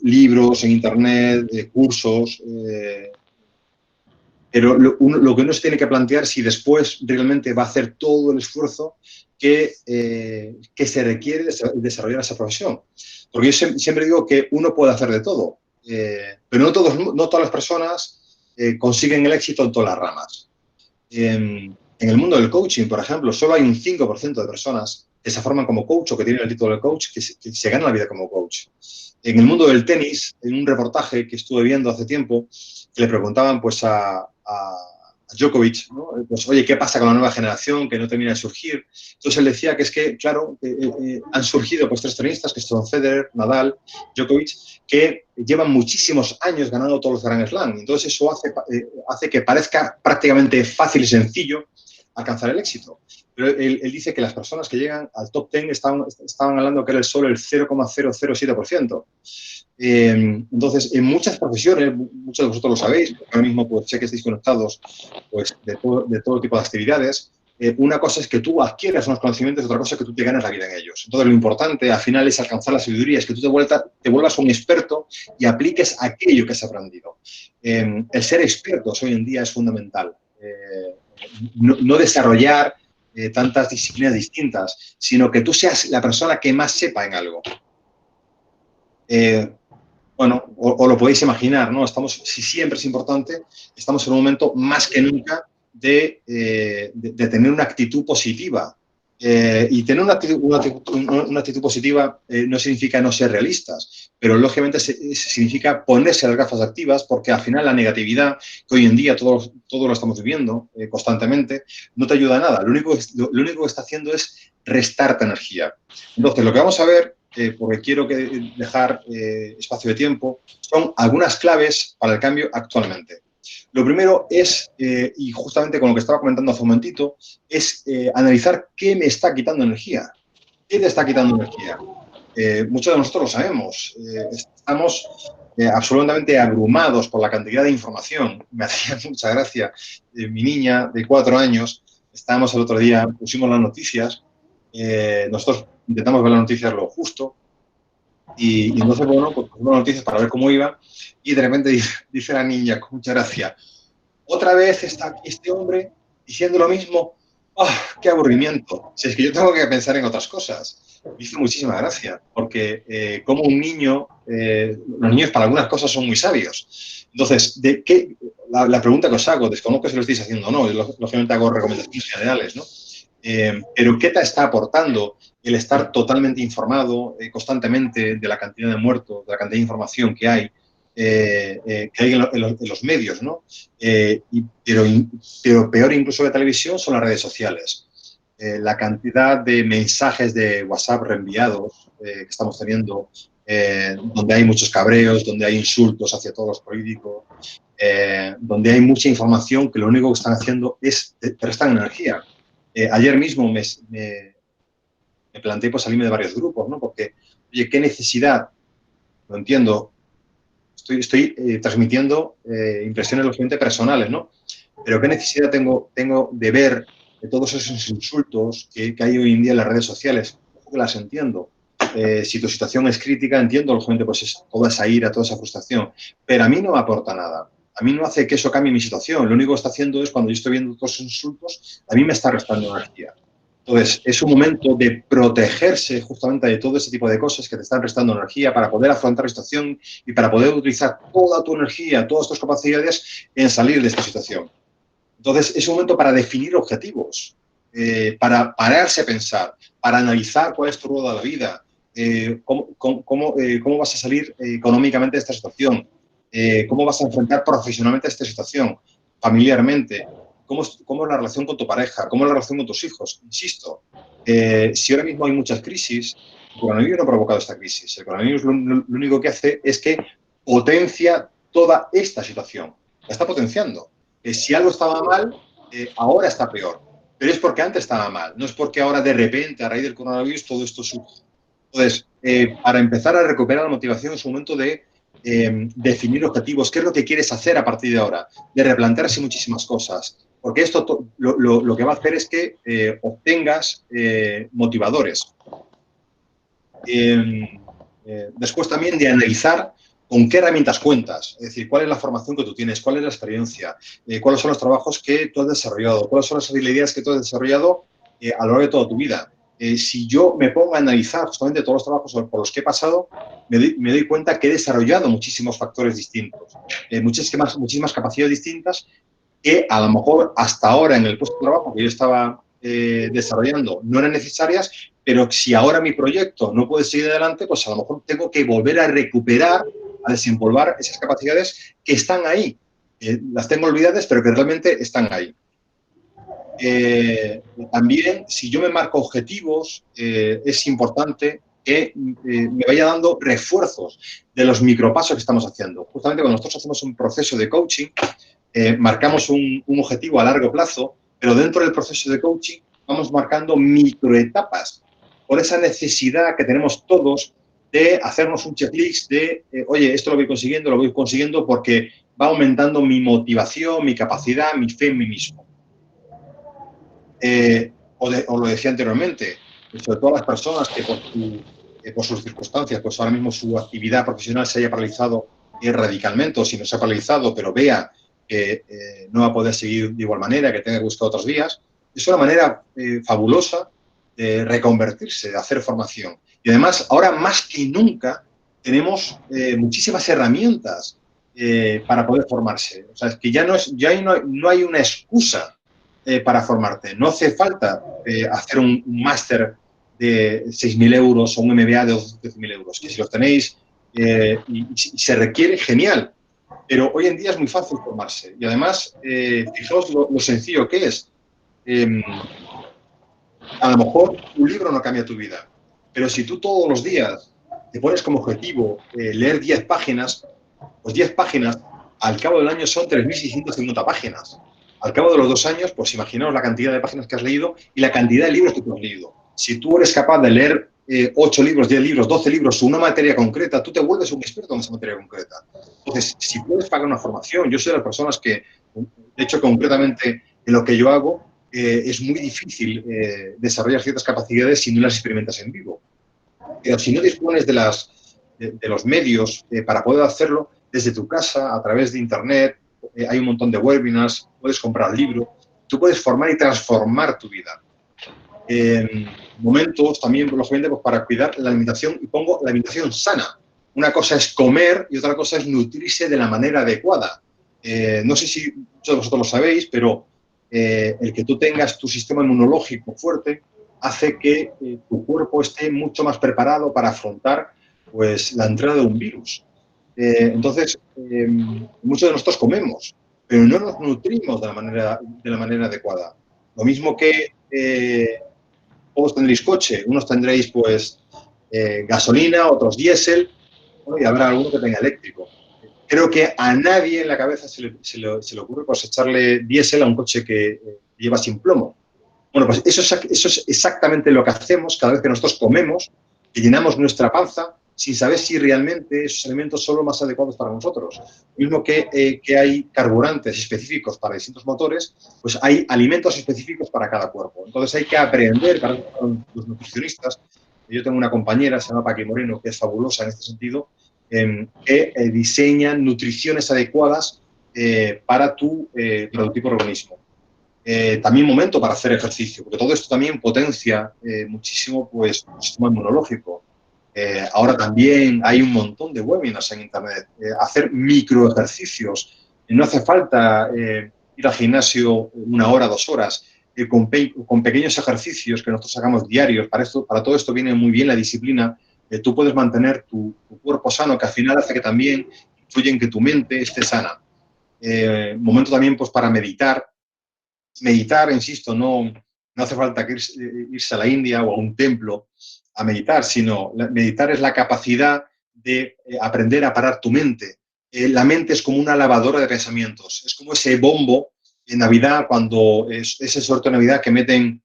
libros en internet, cursos, pero lo que uno se tiene que plantear es si después realmente va a hacer todo el esfuerzo que se requiere de desarrollar esa profesión. Porque yo siempre digo que uno puede hacer de todo, pero no todas las personas consiguen el éxito en todas las ramas. En el mundo del coaching, por ejemplo, solo hay un 5% de personas que se forman como coach o que tienen el título de coach que se ganan la vida como coach. En el mundo del tenis, en un reportaje que estuve viendo hace tiempo, le preguntaban pues a Djokovic, ¿no? Pues, oye, ¿qué pasa con la nueva generación que no termina de surgir? Entonces él decía que es que, claro, han surgido pues 3 tenistas, que son Federer, Nadal, Djokovic, que llevan muchísimos años ganando todos los Grand Slam. Entonces eso hace que parezca prácticamente fácil y sencillo alcanzar el éxito. pero él dice que las personas que llegan al top 10 estaban hablando que era solo el 0,007%. Entonces, en muchas profesiones, muchos de vosotros lo sabéis, porque ahora mismo pues, sé que estáis conectados pues, de todo tipo de actividades. Una cosa es que tú adquieras unos conocimientos y otra cosa es que tú te ganes la vida en ellos. Entonces, lo importante al final es alcanzar la sabiduría, es que tú te vuelvas un experto y apliques aquello que has aprendido. El ser expertos hoy en día es fundamental. No desarrollar tantas disciplinas distintas, sino que tú seas la persona que más sepa en algo. Bueno, o lo podéis imaginar, ¿no? Si siempre es importante, estamos en un momento más que nunca de tener una actitud positiva. Y tener una actitud positiva no significa no ser realistas, pero lógicamente significa ponerse las gafas activas, porque al final la negatividad, que hoy en día todo lo estamos viviendo constantemente, no te ayuda a nada. Lo único que está haciendo es restarte energía. Entonces, lo que vamos a ver, porque quiero dejar espacio de tiempo, son algunas claves para el cambio actualmente. Lo primero es, y justamente con lo que estaba comentando hace un momentito, es analizar qué me está quitando energía. ¿Qué te está quitando energía? Muchos de nosotros lo sabemos. Estamos absolutamente abrumados por la cantidad de información. Me hacía mucha gracia. Mi niña de 4 años, estábamos el otro día, pusimos las noticias. Nosotros intentamos ver las noticias lo justo. Y entonces, bueno, pues pusimos las noticias para ver cómo iba. Y de repente dice la niña, con mucha gracia, otra vez está este hombre diciendo lo mismo. ¡Oh, qué aburrimiento! Si es que yo tengo que pensar en otras cosas. Me hizo muchísima gracia, porque como un niño, los niños para algunas cosas son muy sabios. Entonces, la pregunta que os hago, desconozco si lo estáis haciendo o no, lógicamente hago recomendaciones generales, ¿no? Pero ¿qué te está aportando el estar totalmente informado constantemente de la cantidad de muertos, de la cantidad de información que hay en los medios, ¿no? Pero peor incluso de televisión son las redes sociales. La cantidad de mensajes de WhatsApp reenviados que estamos teniendo, donde hay muchos cabreos, donde hay insultos hacia todos los políticos, donde hay mucha información que lo único que están haciendo es te restan energía. Ayer mismo me planteé pues, salirme de varios grupos, ¿no? Porque, oye, ¿qué necesidad? Lo entiendo. Estoy transmitiendo impresiones lógicamente personales, ¿no? Pero ¿qué necesidad tengo de ver de todos esos insultos que hay hoy en día en las redes sociales? Que las entiendo. Si tu situación es crítica, entiendo lógicamente pues toda esa ira, toda esa frustración. Pero a mí no me aporta nada. A mí no hace que eso cambie mi situación. Lo único que está haciendo es, cuando yo estoy viendo todos esos insultos, a mí me está restando energía. Entonces, es un momento de protegerse justamente de todo ese tipo de cosas que te están restando energía para poder afrontar la situación y para poder utilizar toda tu energía, todas tus capacidades en salir de esta situación. Entonces, es un momento para definir objetivos, para pararse a pensar, para analizar cuál es tu rueda de la vida, cómo vas a salir económicamente de esta situación, cómo vas a enfrentar profesionalmente esta situación, familiarmente. ¿Cómo es la relación con tu pareja? ¿Cómo es la relación con tus hijos? Insisto, si ahora mismo hay muchas crisis, el coronavirus no ha provocado esta crisis. El coronavirus lo único que hace es que potencia toda esta situación. La está potenciando. Si algo estaba mal, ahora está peor. Pero es porque antes estaba mal. No es porque ahora de repente, a raíz del coronavirus, todo esto surge. Entonces, para empezar a recuperar la motivación es un momento de definir objetivos. ¿Qué es lo que quieres hacer a partir de ahora? De replantearse muchísimas cosas. Porque esto lo que va a hacer es que obtengas motivadores. Después también de analizar con qué herramientas cuentas. Es decir, cuál es la formación que tú tienes, cuál es la experiencia, cuáles son los trabajos que tú has desarrollado, cuáles son las habilidades que tú has desarrollado a lo largo de toda tu vida. Si yo me pongo a analizar justamente todos los trabajos por los que he pasado, me doy cuenta que he desarrollado muchísimos factores distintos, muchísimas capacidades distintas que a lo mejor hasta ahora en el puesto de trabajo que yo estaba desarrollando no eran necesarias, pero si ahora mi proyecto no puede seguir adelante, pues a lo mejor tengo que volver a recuperar, a desempolvar esas capacidades que están ahí. Las tengo olvidadas, pero que realmente están ahí. También, si yo me marco objetivos, es importante que me vaya dando refuerzos de los micropasos que estamos haciendo. Justamente cuando nosotros hacemos un proceso de coaching, marcamos un objetivo a largo plazo, pero dentro del proceso de coaching vamos marcando microetapas por esa necesidad que tenemos todos de hacernos un checklist de, oye, esto lo voy consiguiendo porque va aumentando mi motivación, mi capacidad, mi fe en mí mismo. Os lo decía anteriormente, sobre todo las personas que por sus circunstancias, pues ahora mismo su actividad profesional se haya paralizado radicalmente, o si no se ha paralizado, pero vea que no va a poder seguir de igual manera, que tenga que buscar otras vías, es una manera fabulosa de reconvertirse, de hacer formación. Y además, ahora más que nunca, tenemos muchísimas herramientas para poder formarse. O sea, es que ya no hay una excusa para formarte. No hace falta hacer un máster de 6.000 euros o un MBA de 12.000 euros, que si los tenéis y se requiere, genial. Pero hoy en día es muy fácil formarse. Y además, fijaos lo sencillo que es. A lo mejor un libro no cambia tu vida, pero si tú todos los días te pones como objetivo leer 10 páginas, pues 10 páginas al cabo del año son 3.650 páginas. Al cabo de los 2 años, pues imaginaos la cantidad de páginas que has leído y la cantidad de libros que tú has leído. Si tú eres capaz de leer 8 libros, 10 libros, 12 libros, una materia concreta, tú te vuelves un experto en esa materia concreta. Entonces, si puedes pagar una formación, yo soy de las personas que, de hecho, concretamente en lo que yo hago, es muy difícil desarrollar ciertas capacidades si no las experimentas en vivo. Pero si no dispones de los medios para poder hacerlo desde tu casa, a través de Internet, hay un montón de webinars, puedes comprar libros, tú puedes formar y transformar tu vida. Momentos también, lógicamente, pues para cuidar la alimentación, y pongo la alimentación sana. Una cosa es comer y otra cosa es nutrirse de la manera adecuada. No sé si muchos de vosotros lo sabéis, pero el que tú tengas tu sistema inmunológico fuerte hace que tu cuerpo esté mucho más preparado para afrontar pues, la entrada de un virus. Entonces, muchos de nosotros comemos, pero no nos nutrimos de la manera adecuada. Lo mismo que todos tendréis coche, unos tendréis pues gasolina, otros diésel, bueno, y habrá alguno que tenga eléctrico. Creo que a nadie en la cabeza se le ocurre pues, echarle diésel a un coche que lleva sin plomo. Bueno, pues eso es exactamente lo que hacemos cada vez que nosotros comemos, que llenamos nuestra panza sin saber si realmente esos alimentos son los más adecuados para nosotros. Lo mismo que hay carburantes específicos para distintos motores, pues hay alimentos específicos para cada cuerpo. Entonces hay que aprender, para los nutricionistas, yo tengo una compañera, se llama Paqui Moreno, que es fabulosa en este sentido, que diseñan nutriciones adecuadas para tu tipo de organismo. También momento para hacer ejercicio, porque todo esto también potencia muchísimo pues, el sistema inmunológico. Ahora también hay un montón de webinars en Internet. Hacer microejercicios. No hace falta ir al gimnasio 1 hora, 2 horas. Con pequeños ejercicios que nosotros hagamos diarios, para todo esto viene muy bien la disciplina. Tú puedes mantener tu cuerpo sano, que al final hace que también influye en que tu mente esté sana. Momento también pues, para meditar. Meditar, insisto, no hace falta que irse a la India o a un templo a meditar, sino meditar es la capacidad de aprender a parar tu mente. La mente es como una lavadora de pensamientos, es como ese bombo en Navidad, cuando es ese sorteo de Navidad que meten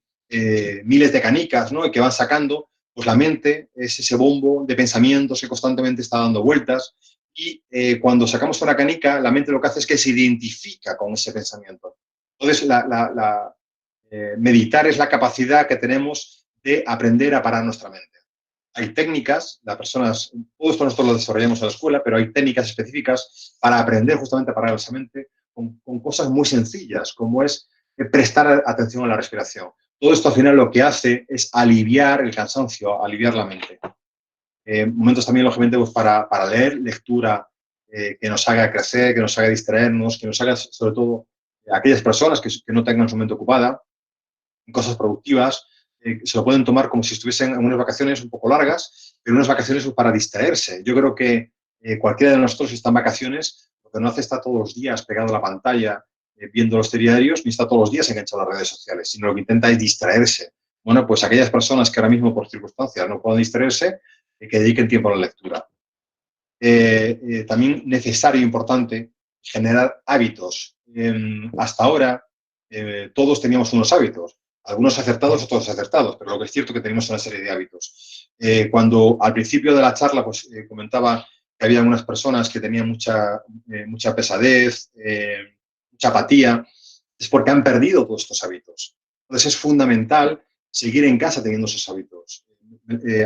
miles de canicas, ¿no? Y que van sacando, pues la mente es ese bombo de pensamientos que constantemente está dando vueltas y cuando sacamos una canica, la mente lo que hace es que se identifica con ese pensamiento. Entonces, meditar es la capacidad que tenemos de aprender a parar nuestra mente. Hay técnicas, todos esto nosotros lo desarrollamos en la escuela, pero hay técnicas específicas para aprender justamente a parar esa mente con cosas muy sencillas, como es prestar atención a la respiración. Todo esto al final lo que hace es aliviar el cansancio, aliviar la mente. Momentos también, lógicamente, pues para leer, lectura que nos haga crecer, que nos haga distraernos, que nos haga, sobre todo, aquellas personas que no tengan su mente ocupada, cosas productivas, se lo pueden tomar como si estuviesen en unas vacaciones un poco largas, pero unas vacaciones para distraerse. Yo creo que cualquiera de nosotros, si está en vacaciones, lo que no hace está todos los días pegado a la pantalla viendo los telediarios, ni está todos los días enganchado a las redes sociales, sino lo que intenta es distraerse. Bueno, pues aquellas personas que ahora mismo por circunstancias no pueden distraerse, que dediquen tiempo a la lectura. También necesario e importante generar hábitos. Hasta ahora todos teníamos unos hábitos. Algunos acertados, otros desacertados, pero lo que es cierto es que tenemos una serie de hábitos. Cuando al principio de la charla pues, comentaba que había algunas personas que tenían mucha pesadez, mucha apatía, es porque han perdido todos estos hábitos. Entonces es fundamental seguir en casa teniendo esos hábitos.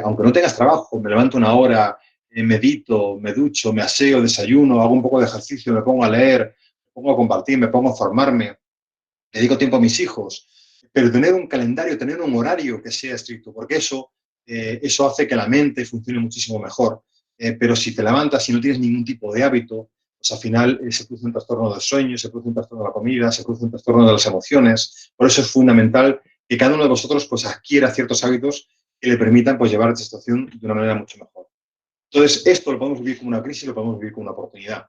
Aunque no tengas trabajo, me levanto una hora, medito, me ducho, me aseo, desayuno, hago un poco de ejercicio, me pongo a leer, me pongo a compartir, me pongo a formarme, dedico tiempo a mis hijos, pero tener un calendario, tener un horario que sea estricto, porque eso hace que la mente funcione muchísimo mejor. Pero si te levantas y no tienes ningún tipo de hábito, pues al final se produce un trastorno del sueño, se produce un trastorno de la comida, se produce un trastorno de las emociones. Por eso es fundamental que cada uno de vosotros pues, adquiera ciertos hábitos que le permitan pues, llevar esta situación de una manera mucho mejor. Entonces, esto lo podemos vivir como una crisis, lo podemos vivir como una oportunidad.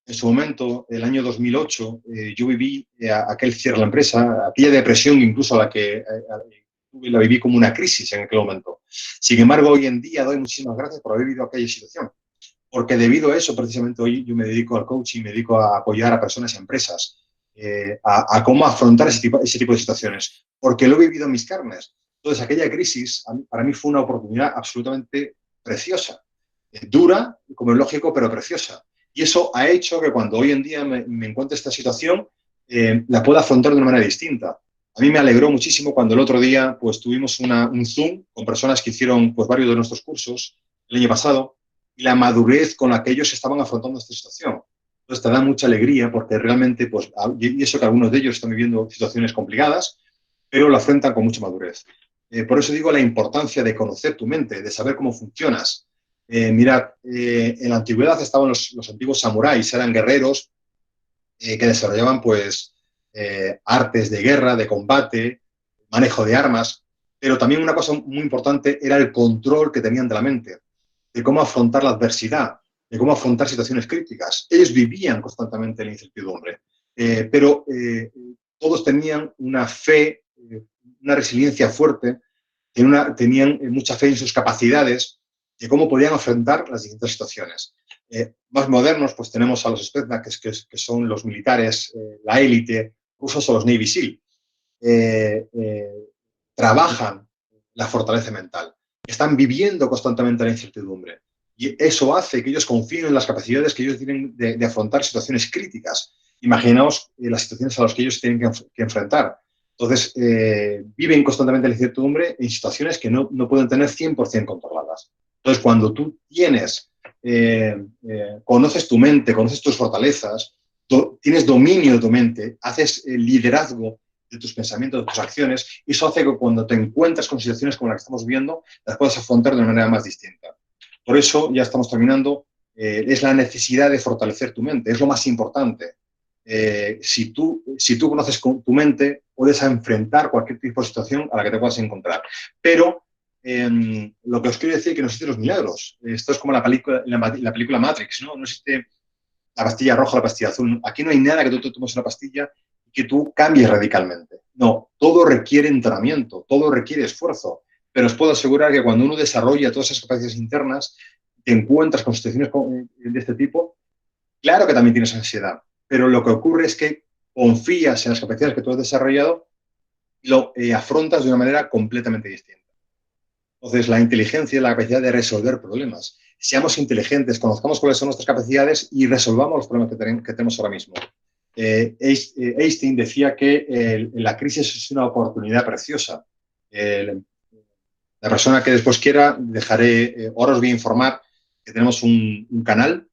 En su momento, el año 2008, yo viví aquel cierre de la empresa, aquella depresión incluso a la que la viví como una crisis en aquel momento. Sin embargo, hoy en día doy muchísimas gracias por haber vivido aquella situación, porque debido a eso, precisamente hoy yo me dedico al coaching, me dedico a apoyar a personas y empresas a cómo afrontar ese tipo de situaciones, porque lo he vivido en mis carnes. Entonces, aquella crisis para mí fue una oportunidad absolutamente preciosa, dura, como es lógico, pero preciosa. Y eso ha hecho que cuando hoy en día me encuentro en esta situación, la pueda afrontar de una manera distinta. A mí me alegró muchísimo cuando el otro día pues, tuvimos un Zoom con personas que hicieron pues, varios de nuestros cursos el año pasado y la madurez con la que ellos estaban afrontando esta situación. Entonces te da mucha alegría porque realmente, pues, y eso que algunos de ellos están viviendo situaciones complicadas, pero lo afrontan con mucha madurez. Por eso digo la importancia de conocer tu mente, de saber cómo funcionas. Mirad, en la antigüedad estaban los antiguos samuráis, eran guerreros que desarrollaban pues artes de guerra, de combate, manejo de armas, pero también una cosa muy importante era el control que tenían de la mente, de cómo afrontar la adversidad, de cómo afrontar situaciones críticas. Ellos vivían constantemente en la incertidumbre, pero todos tenían una fe, una resiliencia fuerte, tenían mucha fe en sus capacidades, de cómo podían afrontar las distintas situaciones. Más modernos, pues tenemos a los Spetsnaz, que son los militares, la élite, incluso los Navy SEAL. Trabajan la fortaleza mental, están viviendo constantemente la incertidumbre. Y eso hace que ellos confíen en las capacidades que ellos tienen de afrontar situaciones críticas. Imaginaos las situaciones a las que ellos tienen que enfrentar. Entonces, viven constantemente la incertidumbre en situaciones que no pueden tener 100% controladas. Entonces, cuando tú conoces tu mente, conoces tus fortalezas, tienes dominio de tu mente, haces liderazgo de tus pensamientos, de tus acciones, y eso hace que cuando te encuentras con situaciones como la que estamos viendo, las puedas afrontar de una manera más distinta. Por eso, ya estamos terminando, es la necesidad de fortalecer tu mente, es lo más importante. Si tú conoces tu mente, puedes enfrentar cualquier tipo de situación a la que te puedas encontrar. Pero lo que os quiero decir es que no existen los milagros. Esto es como la película Matrix, ¿no? No existe la pastilla roja o la pastilla azul. Aquí no hay nada que tú tomes una pastilla y que tú cambies radicalmente. No, todo requiere entrenamiento, todo requiere esfuerzo. Pero os puedo asegurar que cuando uno desarrolla todas esas capacidades internas, te encuentras con situaciones de este tipo, claro que también tienes ansiedad, pero lo que ocurre es que confías en las capacidades que tú has desarrollado y lo afrontas de una manera completamente distinta. Entonces, la inteligencia es la capacidad de resolver problemas. Seamos inteligentes, conozcamos cuáles son nuestras capacidades y resolvamos los problemas que tenemos ahora mismo. Einstein decía que la crisis es una oportunidad preciosa. La persona que después quiera, ahora os voy a informar que tenemos un canal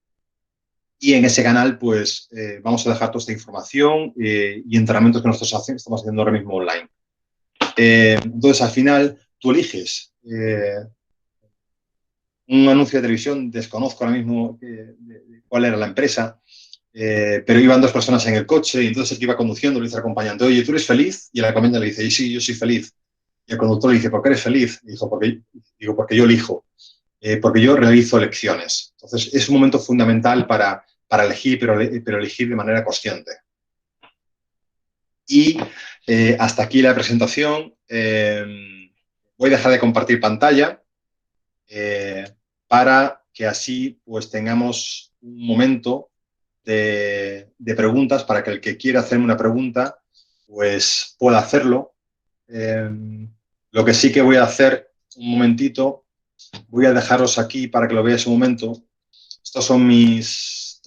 y en ese canal pues vamos a dejar toda esta información y entrenamientos que nosotros estamos haciendo ahora mismo online. Entonces, al final, tú eliges un anuncio de televisión, desconozco ahora mismo cuál era la empresa, pero iban dos personas en el coche y entonces el que iba conduciendo le dice al acompañante, oye, ¿tú eres feliz? Y el acompañante le dice, y sí, yo soy feliz. Y el conductor le dice, ¿por qué eres feliz? Y dijo, porque yo elijo, porque yo realizo elecciones. Entonces, es un momento fundamental para elegir, pero elegir de manera consciente. Y hasta aquí la presentación. Voy a dejar de compartir pantalla para que así pues tengamos un momento de preguntas para que el que quiera hacerme una pregunta pues pueda hacerlo. Lo que sí que voy a hacer, un momentito, voy a dejaros aquí para que lo veáis un momento. Estos son mis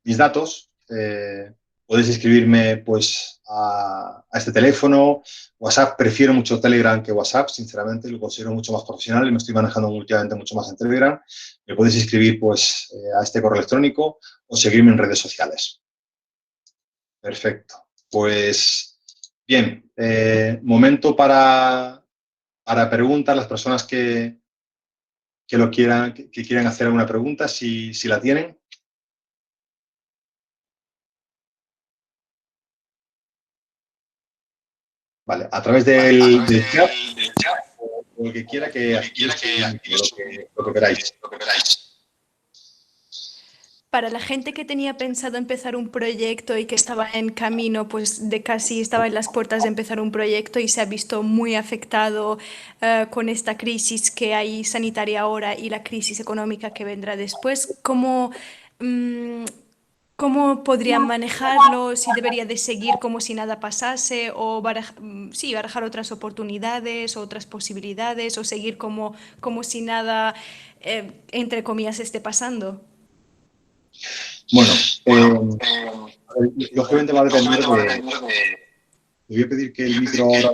datos. Podéis escribirme pues, a este teléfono. WhatsApp, prefiero mucho Telegram que WhatsApp, sinceramente, lo considero mucho más profesional y me estoy manejando últimamente mucho más en Telegram. Me podéis escribir pues, a este correo electrónico o seguirme en redes sociales. Perfecto. Pues bien, momento para preguntas, las personas que quieran hacer alguna pregunta, si la tienen. Vale, a través del chat o el que quiera que lo que queráis. Para la gente que tenía pensado empezar un proyecto y que estaba en camino, pues de casi estaba en las puertas de empezar un proyecto y se ha visto muy afectado con esta crisis que hay sanitaria ahora y la crisis económica que vendrá después, ¿cómo podrían manejarlo? ¿Si debería de seguir como si nada pasase o barajar otras oportunidades, otras posibilidades o seguir como si nada, entre comillas, esté pasando? Bueno, lógicamente va a depender de... Le voy a pedir que el micro ahora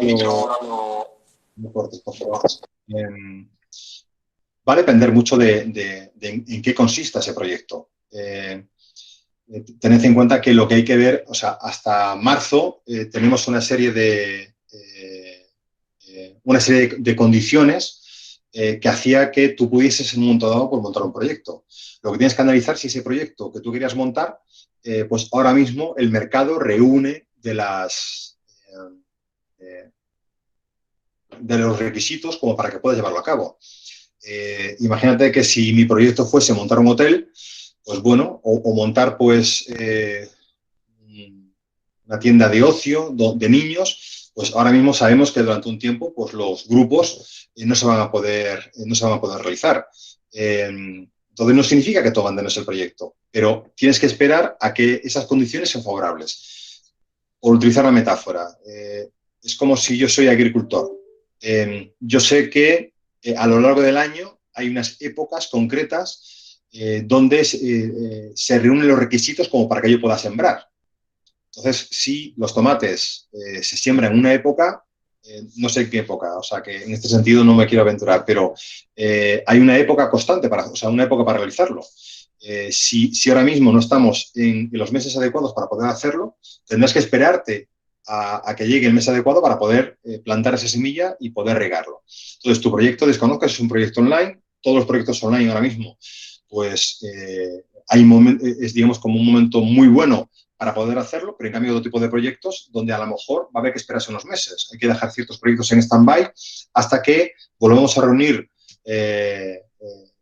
lo cortes, por favor. Va a depender mucho de en qué consista ese proyecto. Tened en cuenta que lo que hay que ver, o sea, hasta marzo tenemos una serie de condiciones que hacía que tú pudieses en un momento dado pues, montar un proyecto. Lo que tienes que analizar si ese proyecto que tú querías montar, pues ahora mismo el mercado reúne de los requisitos como para que puedas llevarlo a cabo. Imagínate que si mi proyecto fuese montar un hotel, pues bueno, o montar pues una tienda de ocio de niños, pues ahora mismo sabemos que durante un tiempo pues los grupos no se van a poder realizar. Entonces no significa que tú abandones el proyecto, pero tienes que esperar a que esas condiciones sean favorables. Por utilizar la metáfora, es como si yo soy agricultor. Yo sé que a lo largo del año hay unas épocas concretas donde se reúnen los requisitos como para que yo pueda sembrar. Entonces, si los tomates se siembran en una época, no sé en qué época, o sea que en este sentido no me quiero aventurar, pero hay una época constante, una época para realizarlo. Si ahora mismo no estamos en los meses adecuados para poder hacerlo, tendrás que esperarte a que llegue el mes adecuado para poder plantar esa semilla y poder regarlo. Entonces, tu proyecto, desconozcas, es un proyecto online. Todos los proyectos online ahora mismo, pues es, digamos, como un momento muy bueno para poder hacerlo, pero en cambio otro tipo de proyectos donde a lo mejor va a haber que esperarse unos meses. Hay que dejar ciertos proyectos en stand-by hasta que volvamos a reunir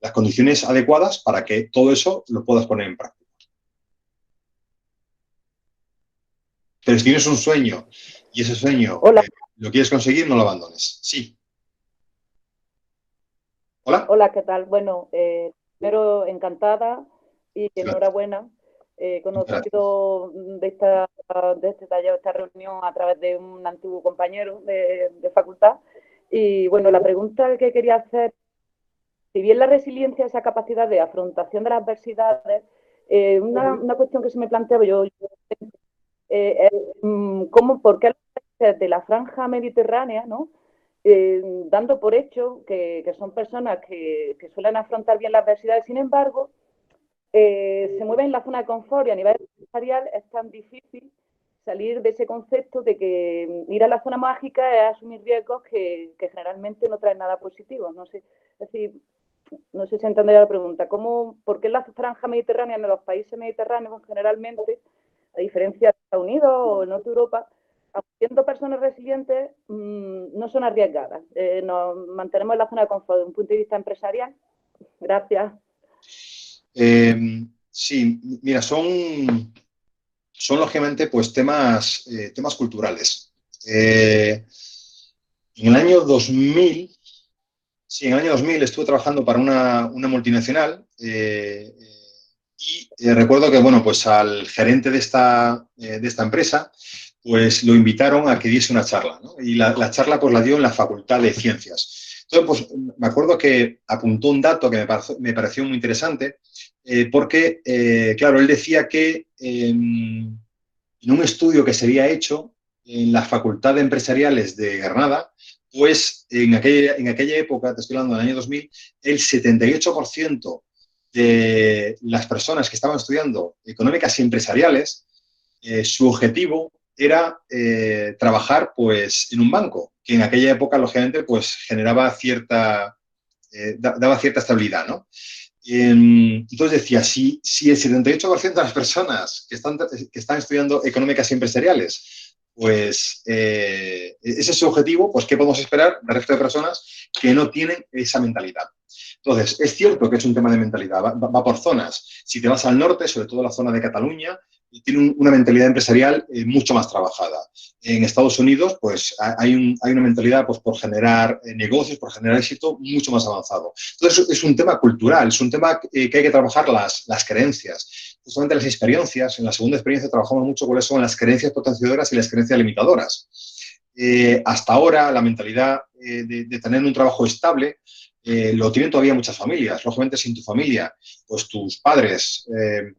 las condiciones adecuadas para que todo eso lo puedas poner en práctica. Pero si tienes un sueño y ese sueño lo quieres conseguir, no lo abandones. Sí. ¿Hola? Hola, ¿qué tal? Bueno, primero encantada y enhorabuena. Conocido de este taller, de esta reunión a través de un antiguo compañero de facultad. Y bueno, la pregunta que quería hacer, si bien la resiliencia, esa capacidad de afrontación de las adversidades, una cuestión que se me planteaba ¿por qué los países de la franja mediterránea, ¿no? Dando por hecho que son personas que suelen afrontar bien las adversidades, sin embargo, se mueven en la zona de confort y a nivel empresarial es tan difícil salir de ese concepto de que ir a la zona mágica es asumir riesgos que generalmente no traen nada positivo. No sé, es decir, no sé si entendería la pregunta. ¿Por qué en la franja mediterránea, en los países mediterráneos generalmente, a diferencia de Estados Unidos o el norte de Europa, siendo personas resilientes, no son arriesgadas? Nos mantenemos en la zona de confort desde un punto de vista empresarial. Gracias. Sí, mira, son lógicamente pues temas culturales. En el año 2000, estuve trabajando para una multinacional y recuerdo que, bueno, pues al gerente de esta empresa pues lo invitaron a que diese una charla, ¿no? Y la charla pues la dio en la Facultad de Ciencias. Entonces, pues me acuerdo que apuntó un dato que me pareció muy interesante, porque, claro, él decía que en un estudio que se había hecho en la Facultad de Empresariales de Granada, pues en aquella época, te estoy hablando del año 2000, el 78% de las personas que estaban estudiando económicas y empresariales, su objetivo era trabajar pues, en un banco, que en aquella época, lógicamente, pues, generaba daba cierta estabilidad, ¿no? Entonces decía, si el 78% de las personas que están estudiando económicas y empresariales, pues ese es su objetivo, pues ¿qué podemos esperar del resto de personas que no tienen esa mentalidad? Entonces, es cierto que es un tema de mentalidad, va por zonas. Si te vas al norte, sobre todo la zona de Cataluña, tiene una mentalidad empresarial mucho más trabajada. En Estados Unidos, pues hay una mentalidad pues, por generar negocios, por generar éxito mucho más avanzado. Entonces, es un tema cultural, es un tema que hay que trabajar las creencias. Justamente las experiencias, en la segunda experiencia trabajamos mucho cuáles son las creencias potenciadoras y las creencias limitadoras. Hasta ahora, la mentalidad de tener un trabajo estable lo tienen todavía muchas familias. Lógicamente, si en tu familia pues tus padres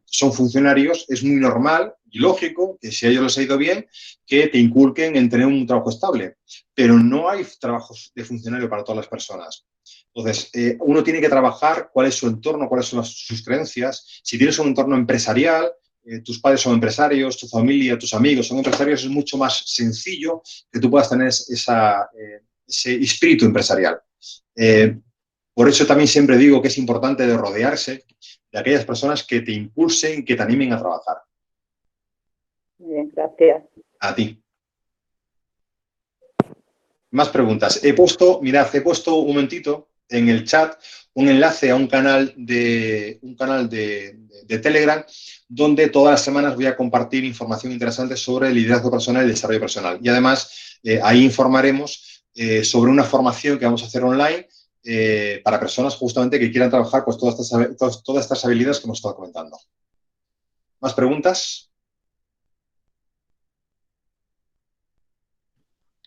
son funcionarios, es muy normal y lógico que si a ellos les ha ido bien, que te inculquen en tener un trabajo estable. Pero no hay trabajos de funcionario para todas las personas. Entonces, uno tiene que trabajar cuál es su entorno, cuáles son sus creencias. Si tienes un entorno empresarial, tus padres son empresarios, tu familia, tus amigos son empresarios, es mucho más sencillo que tú puedas tener ese espíritu empresarial. Por eso también siempre digo que es importante de rodearse de aquellas personas que te impulsen, que te animen a trabajar. Bien, gracias. A ti. Más preguntas. Mirad, he puesto un momentito en el chat un enlace a un canal de Telegram donde todas las semanas voy a compartir información interesante sobre el liderazgo personal y el desarrollo personal. Y además ahí informaremos sobre una formación que vamos a hacer online para personas justamente que quieran trabajar pues, todas estas habilidades que hemos estado comentando. ¿Más preguntas?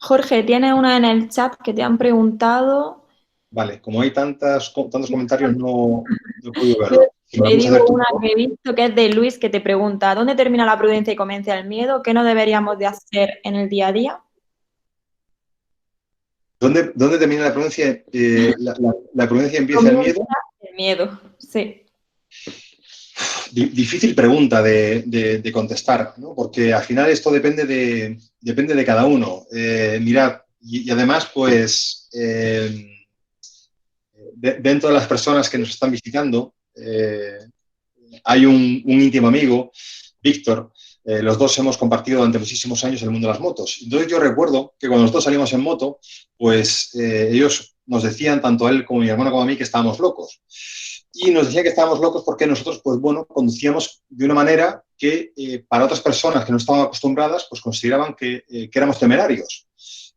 Jorge, tienes una en el chat que te han preguntado. Vale, como hay tantos comentarios, no he podido verlo. Te digo una que he visto que es de Luis, que te pregunta, ¿dónde termina la prudencia y comienza el miedo? ¿Qué no deberíamos de hacer en el día a día? ¿Dónde termina la prudencia? La prudencia empieza el miedo. El miedo, sí. Difícil pregunta de contestar, ¿no? Porque al final esto depende de cada uno. Mirad, y además, pues, dentro de las personas que nos están visitando, hay un íntimo amigo, Víctor. Los dos hemos compartido durante muchísimos años el mundo de las motos. Entonces yo recuerdo que cuando nosotros salimos en moto, pues ellos nos decían, tanto él como mi hermano como a mí, que estábamos locos. Y nos decían que estábamos locos porque nosotros, pues bueno, conducíamos de una manera que para otras personas que no estaban acostumbradas, pues consideraban que éramos temerarios.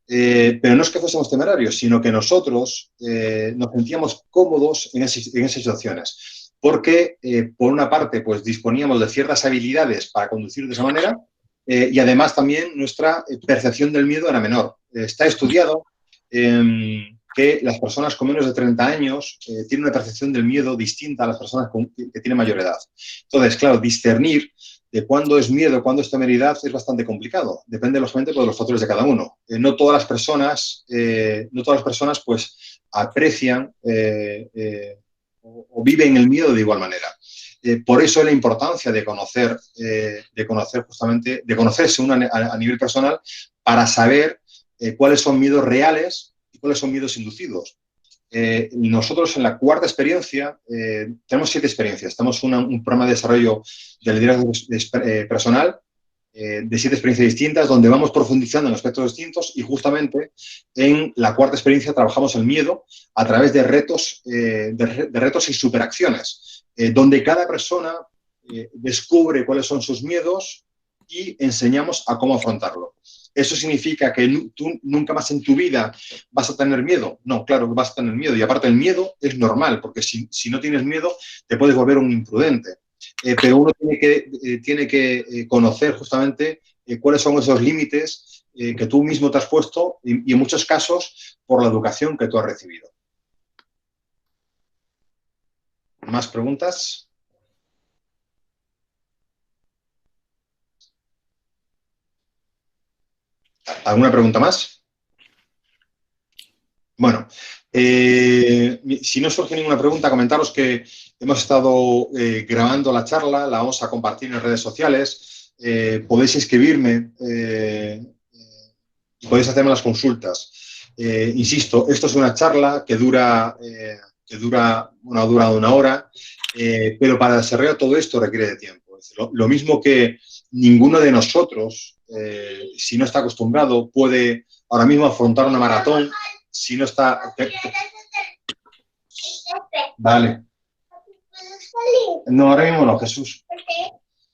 Pero no es que fuésemos temerarios, sino que nosotros nos sentíamos cómodos en esas situaciones. Porque, por una parte, pues disponíamos de ciertas habilidades para conducir de esa manera y además también nuestra percepción del miedo era menor. Está estudiado que las personas con menos de 30 años tienen una percepción del miedo distinta a las personas que tienen mayor edad. Entonces, claro, discernir de cuándo es miedo, cuándo es temeridad es bastante complicado. Depende, lógicamente, de los factores de cada uno. No todas las personas pues, aprecian o viven el miedo de igual manera. Por eso la importancia de conocerse uno a nivel personal para saber cuáles son miedos reales y cuáles son miedos inducidos. Nosotros en la cuarta experiencia, tenemos 7 experiencias. Tenemos un programa de desarrollo de liderazgo personal de 7 experiencias distintas, donde vamos profundizando en aspectos distintos y justamente en la cuarta experiencia trabajamos el miedo a través de retos y superacciones, donde cada persona descubre cuáles son sus miedos y enseñamos a cómo afrontarlo. ¿Eso significa que tú nunca más en tu vida vas a tener miedo? No, claro que vas a tener miedo. Y aparte el miedo es normal, porque si no tienes miedo te puedes volver un imprudente. pero uno tiene que conocer justamente cuáles son esos límites que tú mismo te has puesto y en muchos casos por la educación que tú has recibido. ¿Más preguntas? ¿Alguna pregunta más? Bueno, si no surge ninguna pregunta, comentaros que hemos estado grabando la charla, la vamos a compartir en redes sociales. Podéis inscribirme, podéis hacerme las consultas. Insisto, esto es una charla que dura una hora, pero para desarrollar todo esto requiere de tiempo. Lo mismo que ninguno de nosotros, si no está acostumbrado, puede ahora mismo afrontar una maratón si no está... Vale. No, ahora mismo no, Jesús.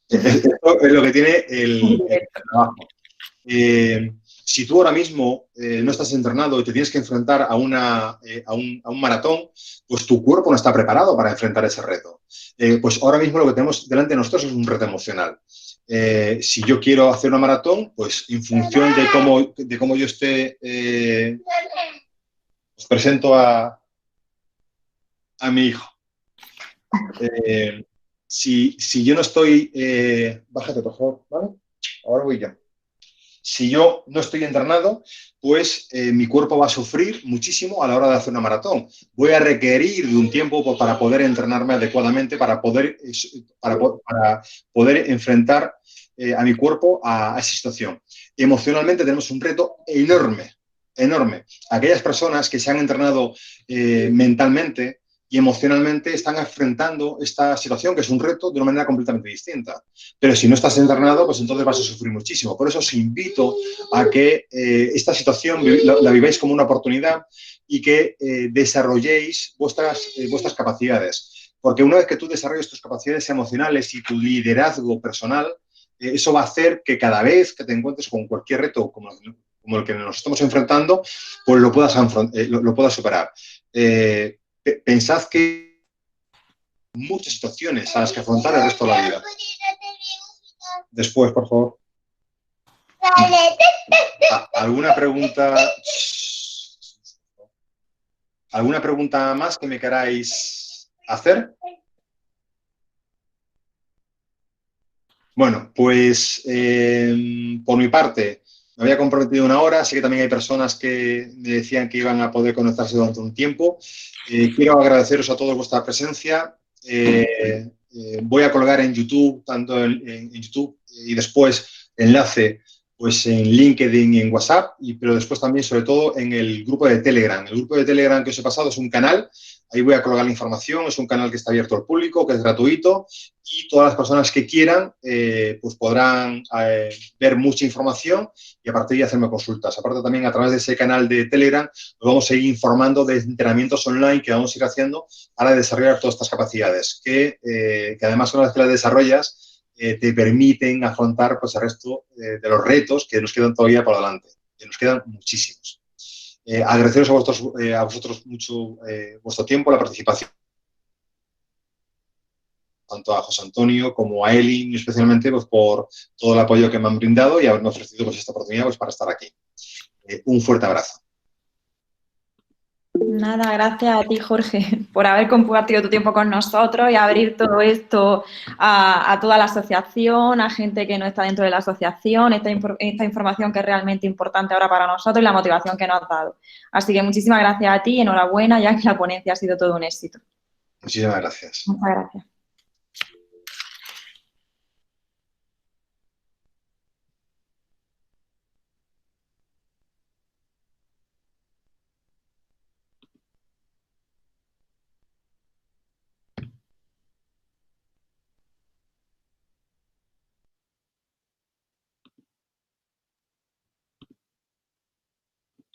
Esto es lo que tiene el trabajo. Si tú ahora mismo no estás entrenado y te tienes que enfrentar a un maratón, pues tu cuerpo no está preparado para enfrentar ese reto. Pues ahora mismo lo que tenemos delante de nosotros es un reto emocional. Si yo quiero hacer una maratón, pues en función de cómo yo esté, os presento a mi hijo. Si yo no estoy... bájate, por favor, ¿vale? Ahora voy yo. Si yo no estoy entrenado, pues mi cuerpo va a sufrir muchísimo a la hora de hacer una maratón. Voy a requerir de un tiempo para poder entrenarme adecuadamente, para poder enfrentar a mi cuerpo a esa situación. Emocionalmente tenemos un reto enorme, enorme. Aquellas personas que se han entrenado mentalmente y emocionalmente están enfrentando esta situación, que es un reto, de una manera completamente distinta. Pero si no estás entrenado, pues entonces vas a sufrir muchísimo. Por eso os invito a que esta situación la viváis como una oportunidad y que desarrolléis vuestras capacidades. Porque una vez que tú desarrolles tus capacidades emocionales y tu liderazgo personal, eso va a hacer que cada vez que te encuentres con cualquier reto como el que nos estamos enfrentando, pues lo puedas superar. Pensad que hay muchas situaciones a las que afrontar el resto de la vida. Después, por favor. ¿Alguna pregunta? ¿Alguna pregunta más que me queráis hacer? Bueno, pues por mi parte me había comprometido una hora. Sé que también hay personas que me decían que iban a poder conectarse durante un tiempo. Quiero agradeceros a todos vuestra presencia. Voy a colgar en YouTube, tanto en YouTube y después enlace pues en LinkedIn y en WhatsApp, pero después también, sobre todo, en el grupo de Telegram. El grupo de Telegram que os he pasado es un canal, ahí voy a colgar la información, es un canal que está abierto al público, que es gratuito, y todas las personas que quieran pues podrán ver mucha información y a partir de ahí hacerme consultas. Aparte también a través de ese canal de Telegram nos vamos a ir informando de entrenamientos online que vamos a ir haciendo para desarrollar todas estas capacidades, que además una vez que las desarrollas te permiten afrontar pues, el resto de los retos que nos quedan todavía por delante, que nos quedan muchísimos. Agradeceros a vosotros mucho vuestro tiempo, la participación, tanto a José Antonio como a Eli, especialmente pues, por todo el apoyo que me han brindado y haberme ofrecido pues, esta oportunidad pues, para estar aquí. Un fuerte abrazo. Nada, gracias a ti, Jorge, por haber compartido tu tiempo con nosotros y abrir todo esto a toda la asociación, a gente que no está dentro de la asociación, esta información que es realmente importante ahora para nosotros y la motivación que nos has dado. Así que muchísimas gracias a ti y enhorabuena, ya que la ponencia ha sido todo un éxito. Muchísimas gracias. Muchas gracias.